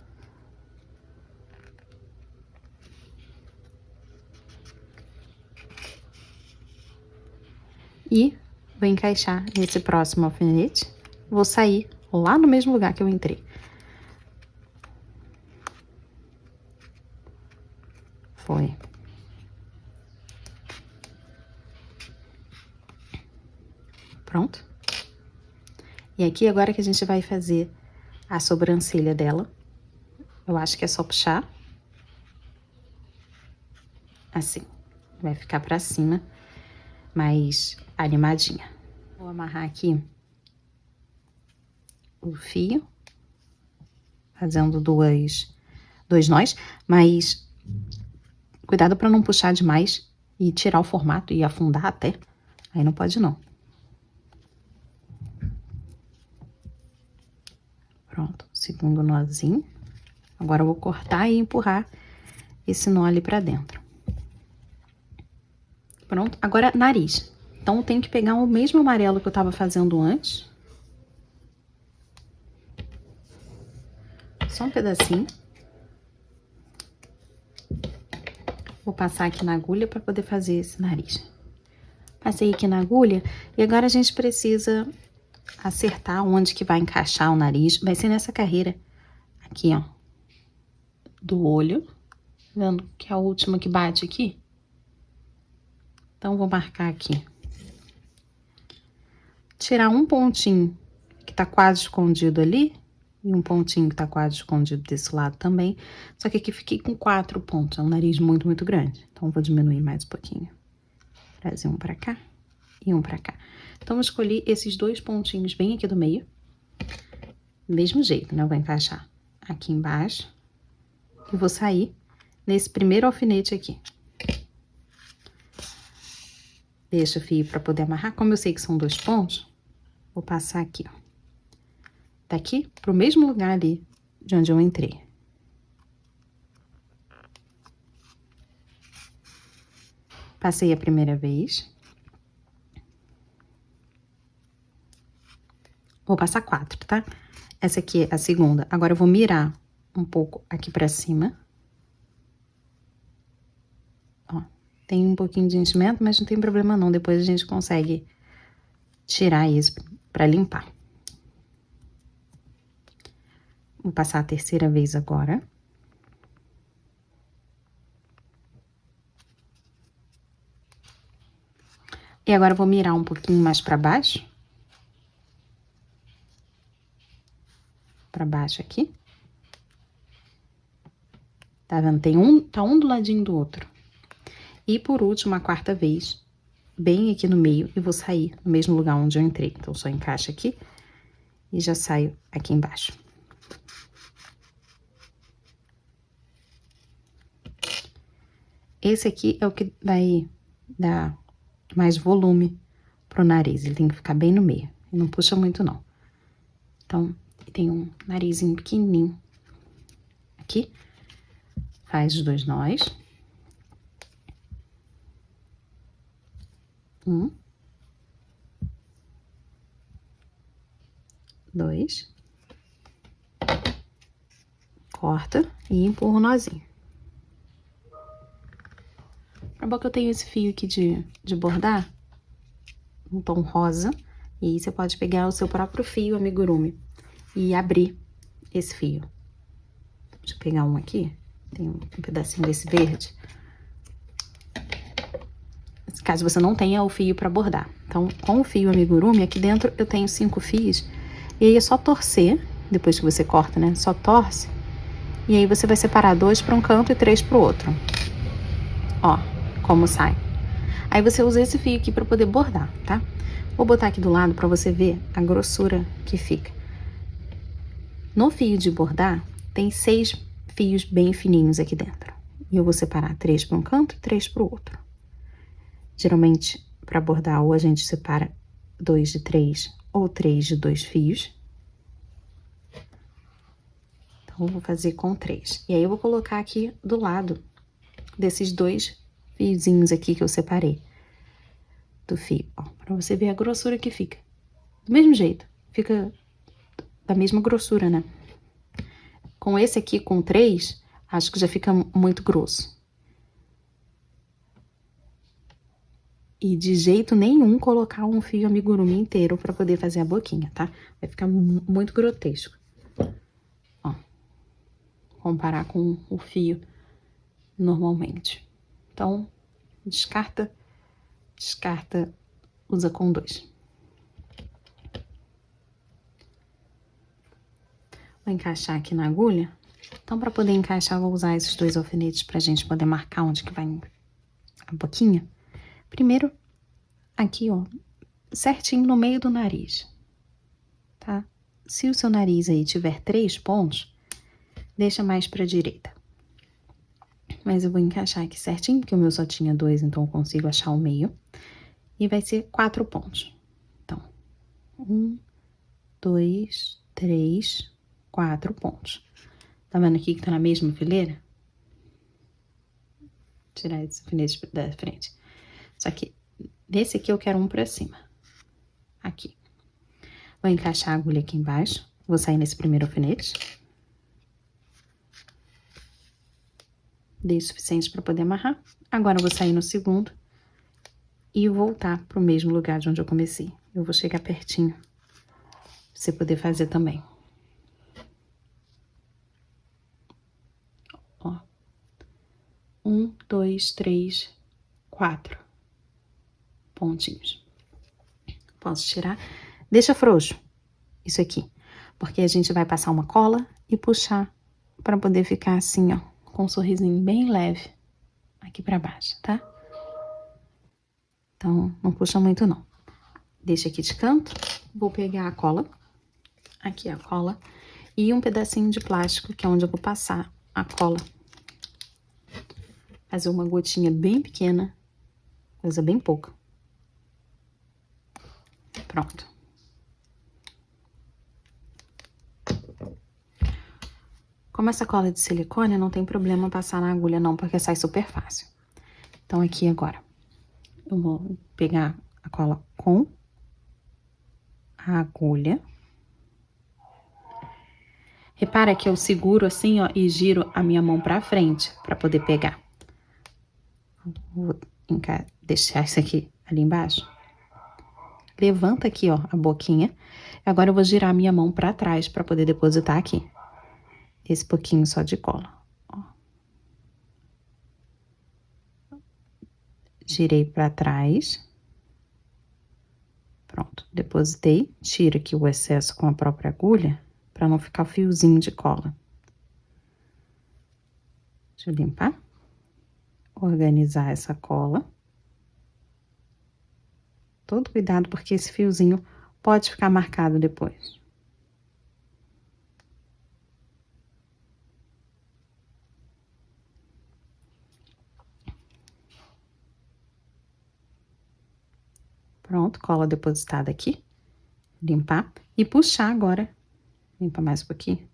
E vou encaixar nesse próximo alfinete. Vou sair lá no mesmo lugar que eu entrei. Foi. Pronto. E aqui agora que a gente vai fazer a sobrancelha dela. Eu acho que é só puxar. Assim. Vai ficar pra cima, mais animadinha. Vou amarrar aqui o fio, fazendo dois nós, mas cuidado para não puxar demais e tirar o formato e afundar até. Aí não pode não. Pronto, segundo nozinho. Agora eu vou cortar e empurrar esse nó ali pra dentro. Pronto, agora nariz. Então, eu tenho que pegar o mesmo amarelo que eu tava fazendo antes. Só um pedacinho. Vou passar aqui na agulha para poder fazer esse nariz. Passei aqui na agulha e agora a gente precisa acertar onde que vai encaixar o nariz. Vai ser nessa carreira aqui, ó, do olho. Tá vendo que é a última que bate aqui? Então, vou marcar aqui. Tirar um pontinho que tá quase escondido ali e um pontinho que tá quase escondido desse lado também. Só que aqui fiquei com 4 pontos, é um nariz muito, muito grande. Então, vou diminuir mais um pouquinho. Trazer um pra cá e um pra cá. Então, eu escolhi esses 2 pontinhos bem aqui do meio. Do mesmo jeito, né? Eu vou encaixar aqui embaixo e vou sair nesse primeiro alfinete aqui. Deixa o fio pra poder amarrar. Como eu sei que são 2 pontos, vou passar aqui, ó. Daqui pro mesmo lugar ali de onde eu entrei. Passei a primeira vez. Vou passar 4, tá? Essa aqui é a segunda. Agora, eu vou mirar um pouco aqui pra cima. Ó, tem um pouquinho de enchimento, mas não tem problema não. Depois a gente consegue tirar isso pra limpar. Vou passar a terceira vez agora. E agora eu vou mirar um pouquinho mais pra baixo. Pra baixo aqui. Tá vendo? Tá um do ladinho do outro. E por último, a quarta vez, bem aqui no meio, e vou sair no mesmo lugar onde eu entrei. Então, só encaixa aqui e já saio aqui embaixo. Esse aqui é o que vai dar mais volume pro nariz. Ele tem que ficar bem no meio. Não puxa muito, não. Então, tem um narizinho pequenininho aqui. Faz os 2 nós. 1. 2. Corta e empurra o nozinho. Acabou que eu tenho esse fio aqui de bordar, um tom rosa. E aí, você pode pegar o seu próprio fio amigurumi e abrir esse fio. Deixa eu pegar um aqui. Tem um pedacinho desse verde. Caso você não tenha o fio pra bordar. Então, com o fio amigurumi, aqui dentro eu tenho 5 fios. E aí, é só torcer, depois que você corta, né? Só torce. E aí, você vai separar 2 para um canto e 3 pro outro. Ó, como sai. Aí, você usa esse fio aqui pra poder bordar, tá? Vou botar aqui do lado pra você ver a grossura que fica. No fio de bordar, tem 6 fios bem fininhos aqui dentro. E eu vou separar 3 para um canto e 3 pro outro. Geralmente, para bordar, ou a gente separa 2 de 3 ou 3 de 2 fios. Então, eu vou fazer com 3. E aí, eu vou colocar aqui do lado desses 2 fiozinhos aqui que eu separei do fio, ó, pra você ver a grossura que fica. Do mesmo jeito, fica da mesma grossura, né? Com esse aqui, com 3, acho que já fica muito grosso. E de jeito nenhum colocar um fio amigurumi inteiro pra poder fazer a boquinha, tá? Vai ficar muito grotesco. Ó, comparar com o fio normalmente. Então, descarta, usa com 2. Vou encaixar aqui na agulha. Então, pra poder encaixar, eu vou usar esses 2 alfinetes pra gente poder marcar onde que vai a boquinha. Primeiro, aqui, ó, certinho no meio do nariz, tá? Se o seu nariz aí tiver 3 pontos, deixa mais pra direita. Mas eu vou encaixar aqui certinho, porque o meu só tinha 2, então eu consigo achar o meio. E vai ser 4 pontos. Então, 1, 2, 3, 4 pontos. Tá vendo aqui que tá na mesma fileira? Vou tirar esse alfinete da frente. Só que desse aqui eu quero um pra cima. Aqui. Vou encaixar a agulha aqui embaixo. Vou sair nesse primeiro alfinete. Dei o suficiente para poder amarrar. Agora eu vou sair no segundo e voltar pro mesmo lugar de onde eu comecei. Eu vou chegar pertinho pra você poder fazer também. Ó. 1, 2, 3, 4 pontinhos. Posso tirar? Deixa frouxo isso aqui, porque a gente vai passar uma cola e puxar para poder ficar assim, ó, com um sorrisinho bem leve aqui pra baixo, tá? Então, não puxa muito, não. Deixa aqui de canto. Vou pegar a cola. Aqui a cola. E um pedacinho de plástico, que é onde eu vou passar a cola. Fazer uma gotinha bem pequena. Coisa bem pouca. Pronto. Como essa cola é de silicone, não tem problema passar na agulha não, porque sai super fácil. Então, aqui agora, eu vou pegar a cola com a agulha. Repara que eu seguro assim, ó, e giro a minha mão pra frente pra poder pegar. Vou deixar isso aqui ali embaixo. Levanta aqui, ó, a boquinha. Agora eu vou girar a minha mão pra trás pra poder depositar aqui. Esse pouquinho só de cola, ó. Girei pra trás. Pronto, depositei. Tira aqui o excesso com a própria agulha, pra não ficar fiozinho de cola. Deixa eu limpar. Organizar essa cola. Todo cuidado, porque esse fiozinho pode ficar marcado depois. Pronto, cola depositada aqui. Limpar e puxar agora. Limpa mais um pouquinho.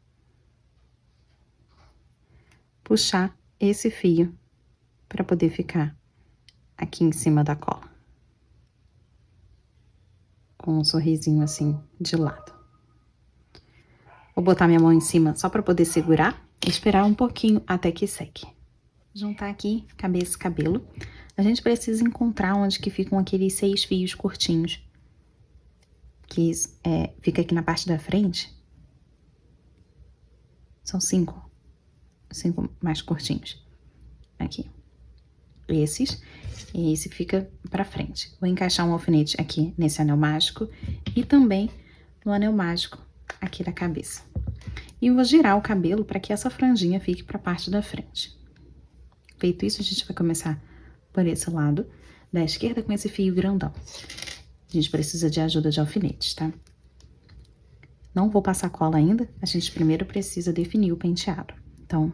Puxar esse fio para poder ficar aqui em cima da cola. Com um sorrisinho assim de lado. Vou botar minha mão em cima só para poder segurar e esperar um pouquinho até que seque. Juntar aqui cabeça e cabelo. A gente precisa encontrar onde que ficam aqueles 6 fios curtinhos. Que fica aqui na parte da frente. São 5 mais curtinhos. Aqui. E esse fica pra frente. Vou encaixar um alfinete aqui nesse anel mágico e também no anel mágico aqui da cabeça. E vou girar o cabelo para que essa franjinha fique pra parte da frente. Feito isso, a gente vai começar por esse lado da esquerda com esse fio grandão. A gente precisa de ajuda de alfinetes, tá? Não vou passar cola ainda, a gente primeiro precisa definir o penteado. Então,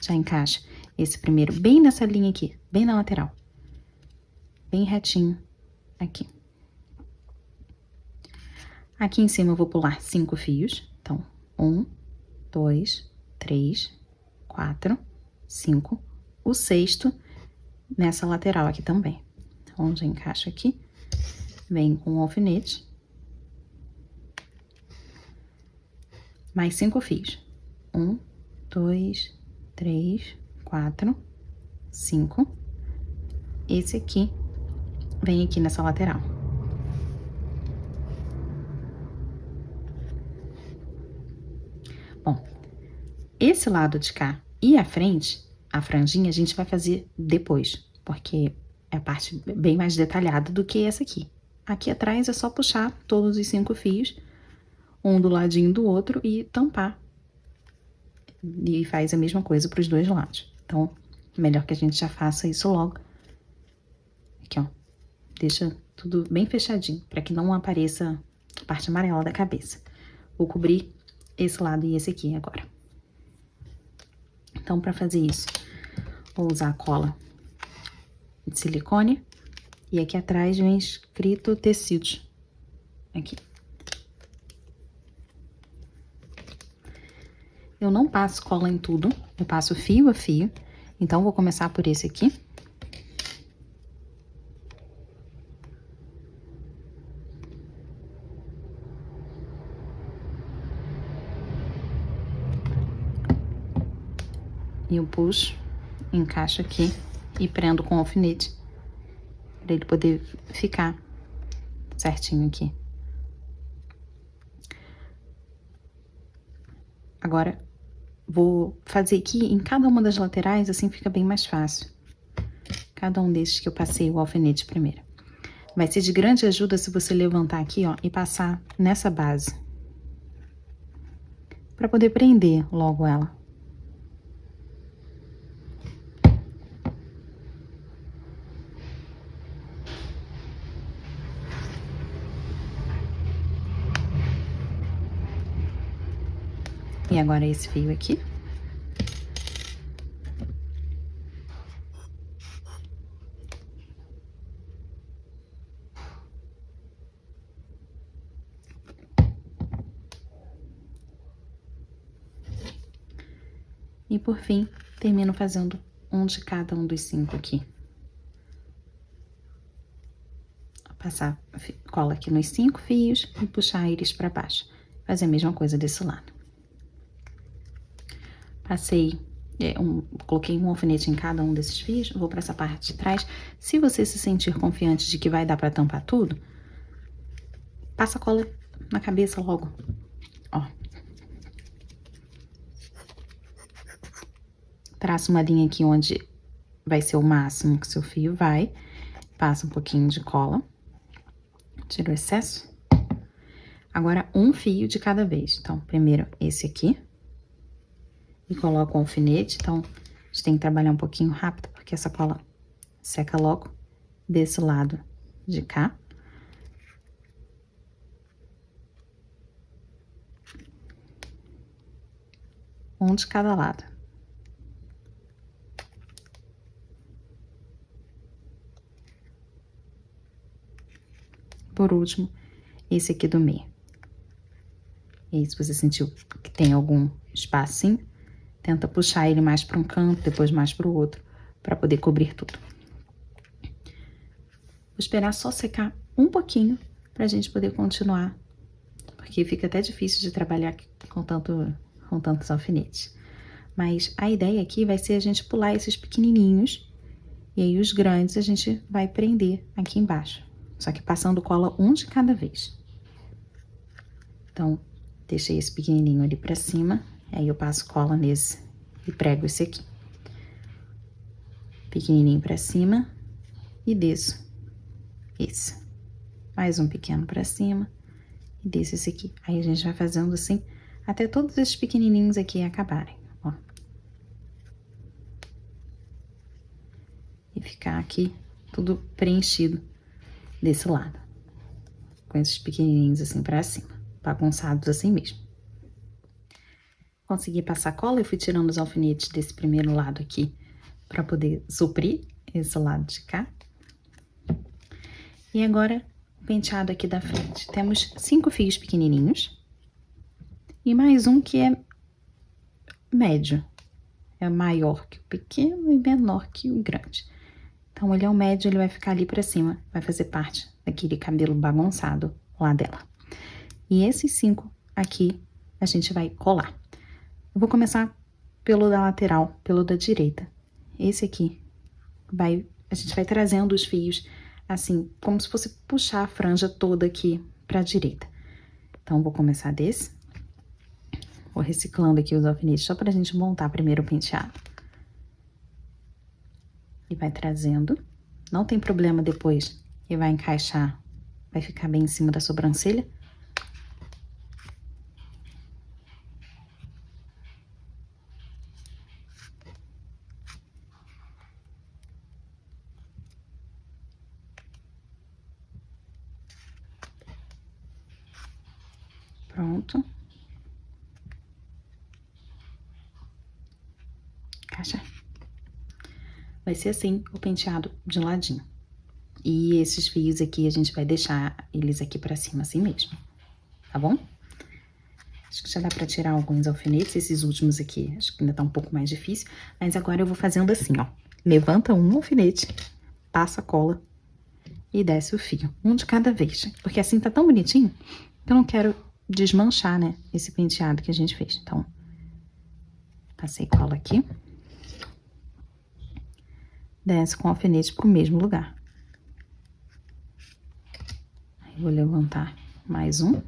já encaixa esse primeiro bem nessa linha aqui, bem na lateral. Bem retinho aqui. Aqui em cima eu vou pular 5 fios. Então, 1, 2, 3, 4, 5. O sexto nessa lateral aqui também. Então, já encaixa aqui. Vem com o alfinete. Mais 5 fios. 1, 2, 3, 4, 5. Esse aqui vem aqui nessa lateral. Bom, esse lado de cá e a frente, a franjinha, a gente vai fazer depois, porque é a parte bem mais detalhada do que essa aqui. Aqui atrás é só puxar todos os 5 fios, um do ladinho do outro e tampar. E faz a mesma coisa para os dois lados. Então, melhor que a gente já faça isso logo. Aqui, ó. Deixa tudo bem fechadinho, para que não apareça a parte amarela da cabeça. Vou cobrir esse lado e esse aqui agora. Então, para fazer isso, vou usar a cola de silicone. E aqui atrás vem escrito tecidos. Aqui. Eu não passo cola em tudo, eu passo fio a fio. Então, vou começar por esse aqui. E eu puxo, encaixo aqui e prendo com o alfinete. Pra ele poder ficar certinho aqui. Agora, vou fazer aqui em cada uma das laterais, assim fica bem mais fácil. Cada um desses que eu passei o alfinete primeiro. Vai ser de grande ajuda se você levantar aqui, ó, e passar nessa base. Pra poder prender logo ela. E agora esse fio aqui. E por fim, termino fazendo um de cada um dos 5 aqui. passar cola aqui nos 5 fios e puxar eles pra baixo. Fazer a mesma coisa desse lado. Passei, coloquei um alfinete em cada um desses fios, vou pra essa parte de trás. Se você se sentir confiante de que vai dar pra tampar tudo, passa cola na cabeça logo, ó. Traça uma linha aqui onde vai ser o máximo que seu fio vai. Passa um pouquinho de cola. Tira o excesso. Agora, um fio de cada vez. Então, primeiro esse aqui. E coloco o alfinete. Então, a gente tem que trabalhar um pouquinho rápido, porque essa cola seca logo desse lado de cá. Um de cada lado. Por último, esse aqui do meio. E aí, se você sentiu que tem algum espacinho, tenta puxar ele mais para um canto, depois mais para o outro, para poder cobrir tudo. Vou esperar só secar um pouquinho pra gente poder continuar, porque fica até difícil de trabalhar com tantos alfinetes. Mas a ideia aqui vai ser a gente pular esses pequenininhos, e aí os grandes a gente vai prender aqui embaixo. Só que passando cola um de cada vez. Então, deixei esse pequenininho ali pra cima, aí eu passo cola nesse e prego esse aqui. Pequenininho pra cima e desço esse. Mais um pequeno pra cima e desço esse aqui. Aí a gente vai fazendo assim até todos esses pequenininhos aqui acabarem, ó. E ficar aqui tudo preenchido desse lado. Com esses pequenininhos assim pra cima, bagunçados assim mesmo. Consegui passar cola e fui tirando os alfinetes desse primeiro lado aqui pra poder suprir esse lado de cá. E agora, o penteado aqui da frente. Temos 5 fios pequenininhos e mais um que é médio. É maior que o pequeno e menor que o grande. Então, ele é o médio, ele vai ficar ali pra cima, vai fazer parte daquele cabelo bagunçado lá dela. E esses 5 aqui, a gente vai colar. Eu vou começar pelo da lateral, pelo da direita. Esse aqui, a gente vai trazendo os fios, assim, como se fosse puxar a franja toda aqui pra direita. Então, vou começar desse. Vou reciclando aqui os alfinetes, só pra gente montar primeiro o penteado. E vai trazendo. Não tem problema depois, que vai encaixar, vai ficar bem em cima da sobrancelha. Pronto. Encaixa. Vai ser assim o penteado de ladinho. E esses fios aqui, a gente vai deixar eles aqui pra cima assim mesmo, tá bom? Acho que já dá pra tirar alguns alfinetes, esses últimos aqui, acho que ainda tá um pouco mais difícil. Mas agora eu vou fazendo assim, ó. Levanta um alfinete, passa a cola e desce o fio. Um de cada vez, porque assim tá tão bonitinho que eu não quero desmanchar, né, esse penteado que a gente fez. Então, passei cola aqui. Desce com o alfinete pro mesmo lugar. Aí, vou levantar mais um.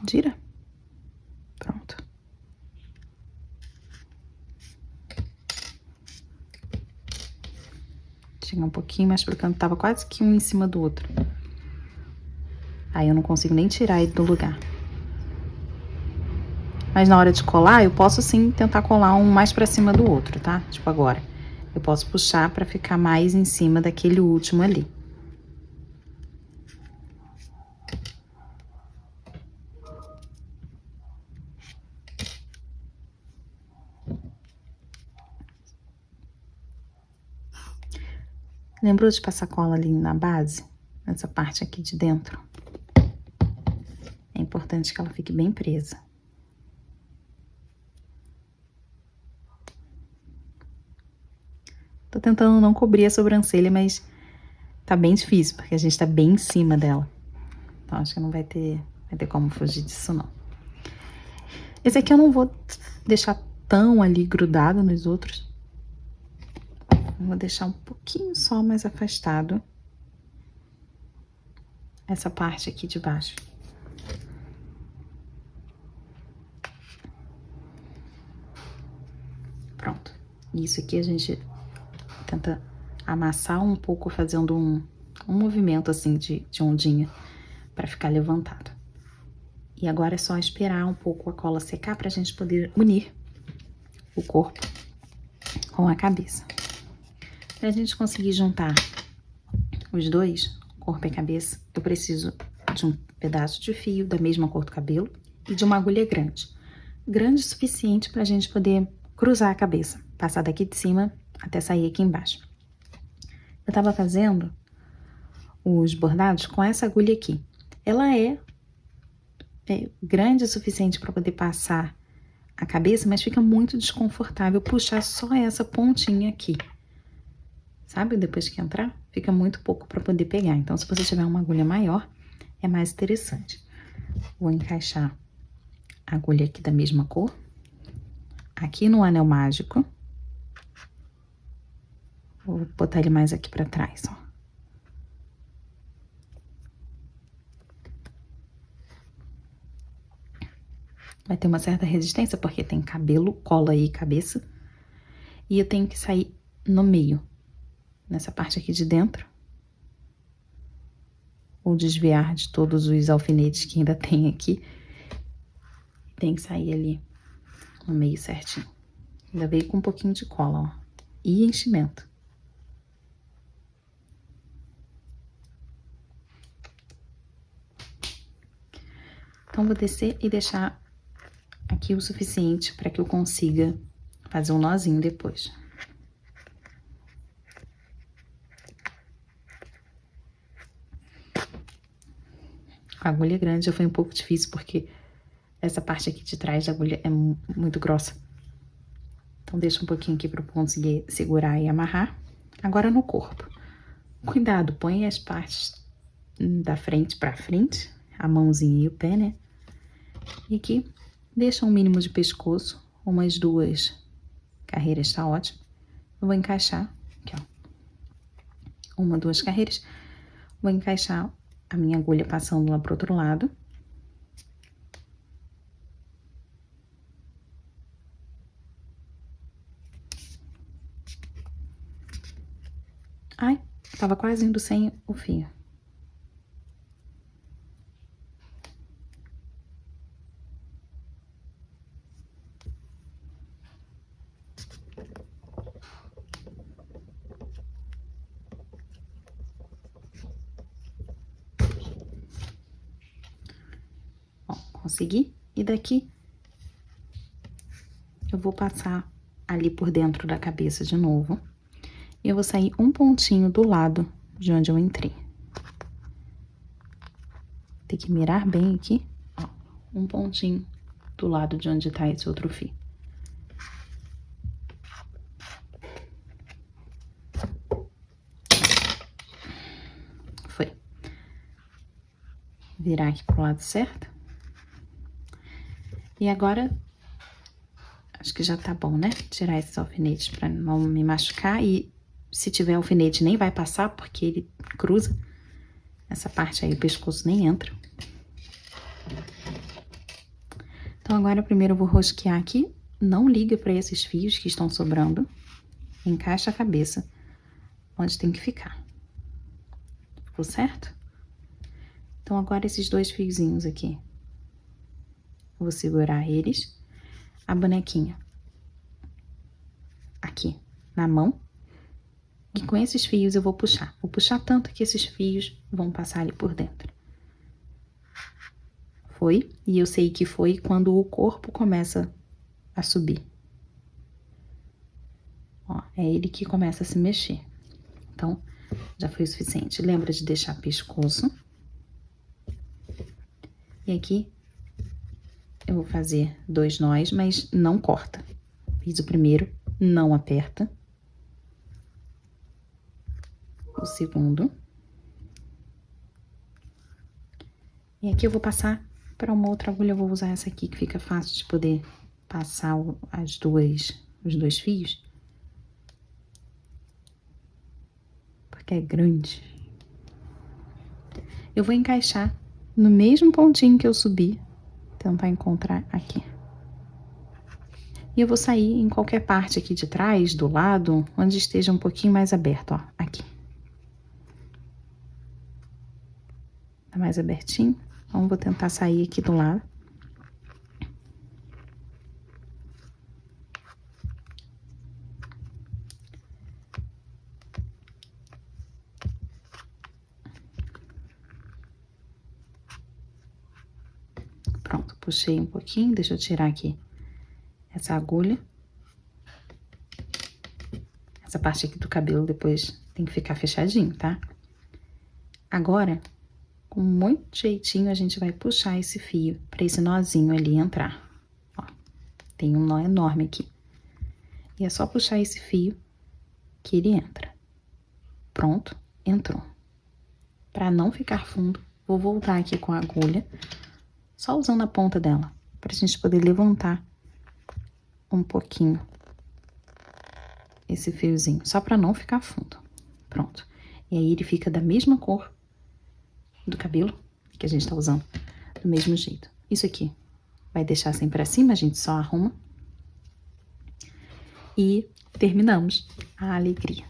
Gira. Pronto. Chega um pouquinho mais pro canto, tava quase que um em cima do outro. Aí eu não consigo nem tirar ele do lugar. Mas na hora de colar, eu posso sim tentar colar um mais pra cima do outro, tá? Tipo agora. Eu posso puxar pra ficar mais em cima daquele último ali. Lembrou de passar cola ali na base? Nessa parte aqui de dentro? importante que ela fique bem presa. Tô tentando não cobrir a sobrancelha, mas tá bem difícil, porque a gente tá bem em cima dela. Então, acho que não vai ter como fugir disso, não. Esse aqui eu não vou deixar tão ali grudado nos outros. Vou deixar um pouquinho só mais afastado. Essa parte aqui de baixo. Pronto. Isso aqui a gente tenta amassar um pouco, fazendo um movimento assim de ondinha, para ficar levantado. E agora é só esperar um pouco a cola secar pra gente poder unir o corpo com a cabeça. Pra gente conseguir juntar os dois, corpo e cabeça, eu preciso de um pedaço de fio da mesma cor do cabelo e de uma agulha grande. Grande o suficiente pra gente poder cruzar a cabeça, passar daqui de cima até sair aqui embaixo. Eu tava fazendo os bordados com essa agulha aqui. Ela é grande o suficiente para poder passar a cabeça, mas fica muito desconfortável puxar só essa pontinha aqui. Sabe? Depois que entrar, fica muito pouco para poder pegar. Então, se você tiver uma agulha maior, é mais interessante. Vou encaixar a agulha aqui da mesma cor. Aqui no anel mágico. Vou botar ele mais aqui para trás, ó. Vai ter uma certa resistência, porque tem cabelo, cola aí, cabeça. E eu tenho que sair no meio, nessa parte aqui de dentro. Ou desviar de todos os alfinetes que ainda tem aqui. Tem que sair ali no meio certinho. Ainda veio com um pouquinho de cola, ó. E enchimento. Então, vou descer e deixar aqui o suficiente para que eu consiga fazer um nozinho depois. A agulha grande já foi um pouco difícil, porque essa parte aqui de trás da agulha é muito grossa. Então, deixa um pouquinho aqui para eu conseguir segurar e amarrar. Agora no corpo. Cuidado, põe as partes da frente para frente, a mãozinha e o pé, né? E aqui, deixa um mínimo de pescoço, umas 2 carreiras tá ótimo. Eu vou encaixar, aqui ó, 1, 2 carreiras. Vou encaixar a minha agulha passando lá pro outro lado. Ai, tava quase indo sem o fio. Ó, consegui. E daqui eu vou passar ali por dentro da cabeça de novo. E eu vou sair um pontinho do lado de onde eu entrei. Tem que mirar bem aqui, ó, um pontinho do lado de onde tá esse outro fio. Foi. Virar aqui pro lado certo. E agora, acho que já tá bom, né? Tirar esses alfinetes pra não me machucar. E se tiver alfinete, nem vai passar, porque ele cruza. Essa parte aí, o pescoço nem entra. Então, agora, primeiro eu vou rosquear aqui. Não liga pra esses fios que estão sobrando. Encaixa a cabeça onde tem que ficar. Ficou certo? Então, agora esses 2 fiozinhos aqui. Vou segurar eles. A bonequinha aqui na mão. E com esses fios eu vou puxar. Vou puxar tanto que esses fios vão passar ali por dentro. Foi. E eu sei que foi quando o corpo começa a subir. Ó, é ele que começa a se mexer. Então, já foi o suficiente. Lembra de deixar pescoço. E aqui, eu vou fazer 2 nós, mas não corta. Fiz o primeiro, não aperta. O segundo. E aqui eu vou passar para uma outra agulha, eu vou usar essa aqui, que fica fácil de poder passar os dois fios. Porque é grande. Eu vou encaixar no mesmo pontinho que eu subi, tentar encontrar aqui. E eu vou sair em qualquer parte aqui de trás, do lado, onde esteja um pouquinho mais aberto, ó, aqui. Tá mais abertinho? Então, vou tentar sair aqui do lado. Pronto, puxei um pouquinho, deixa eu tirar aqui essa agulha. Essa parte aqui do cabelo depois tem que ficar fechadinho, tá? Agora, com muito jeitinho, a gente vai puxar esse fio para esse nozinho ali entrar. Ó, tem um nó enorme aqui. E é só puxar esse fio que ele entra. Pronto, entrou. Para não ficar fundo, vou voltar aqui com a agulha, só usando a ponta dela, pra gente poder levantar um pouquinho esse fiozinho, só para não ficar fundo. Pronto. E aí ele fica da mesma cor do cabelo que a gente tá usando, do mesmo jeito. Isso aqui vai deixar assim pra cima, a gente só arruma. E terminamos a alegria.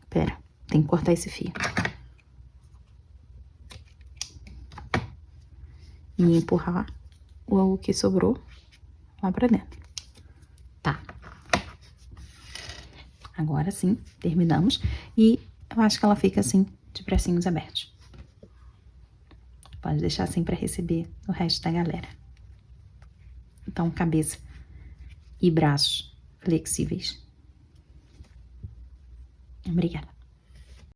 Pera, tem que cortar esse fio. E empurrar o que sobrou lá pra dentro. Tá. Agora sim, terminamos. E eu acho que ela fica assim, de bracinhos abertos. Pode deixar assim pra receber o resto da galera. Então, cabeça e braços flexíveis. Obrigada.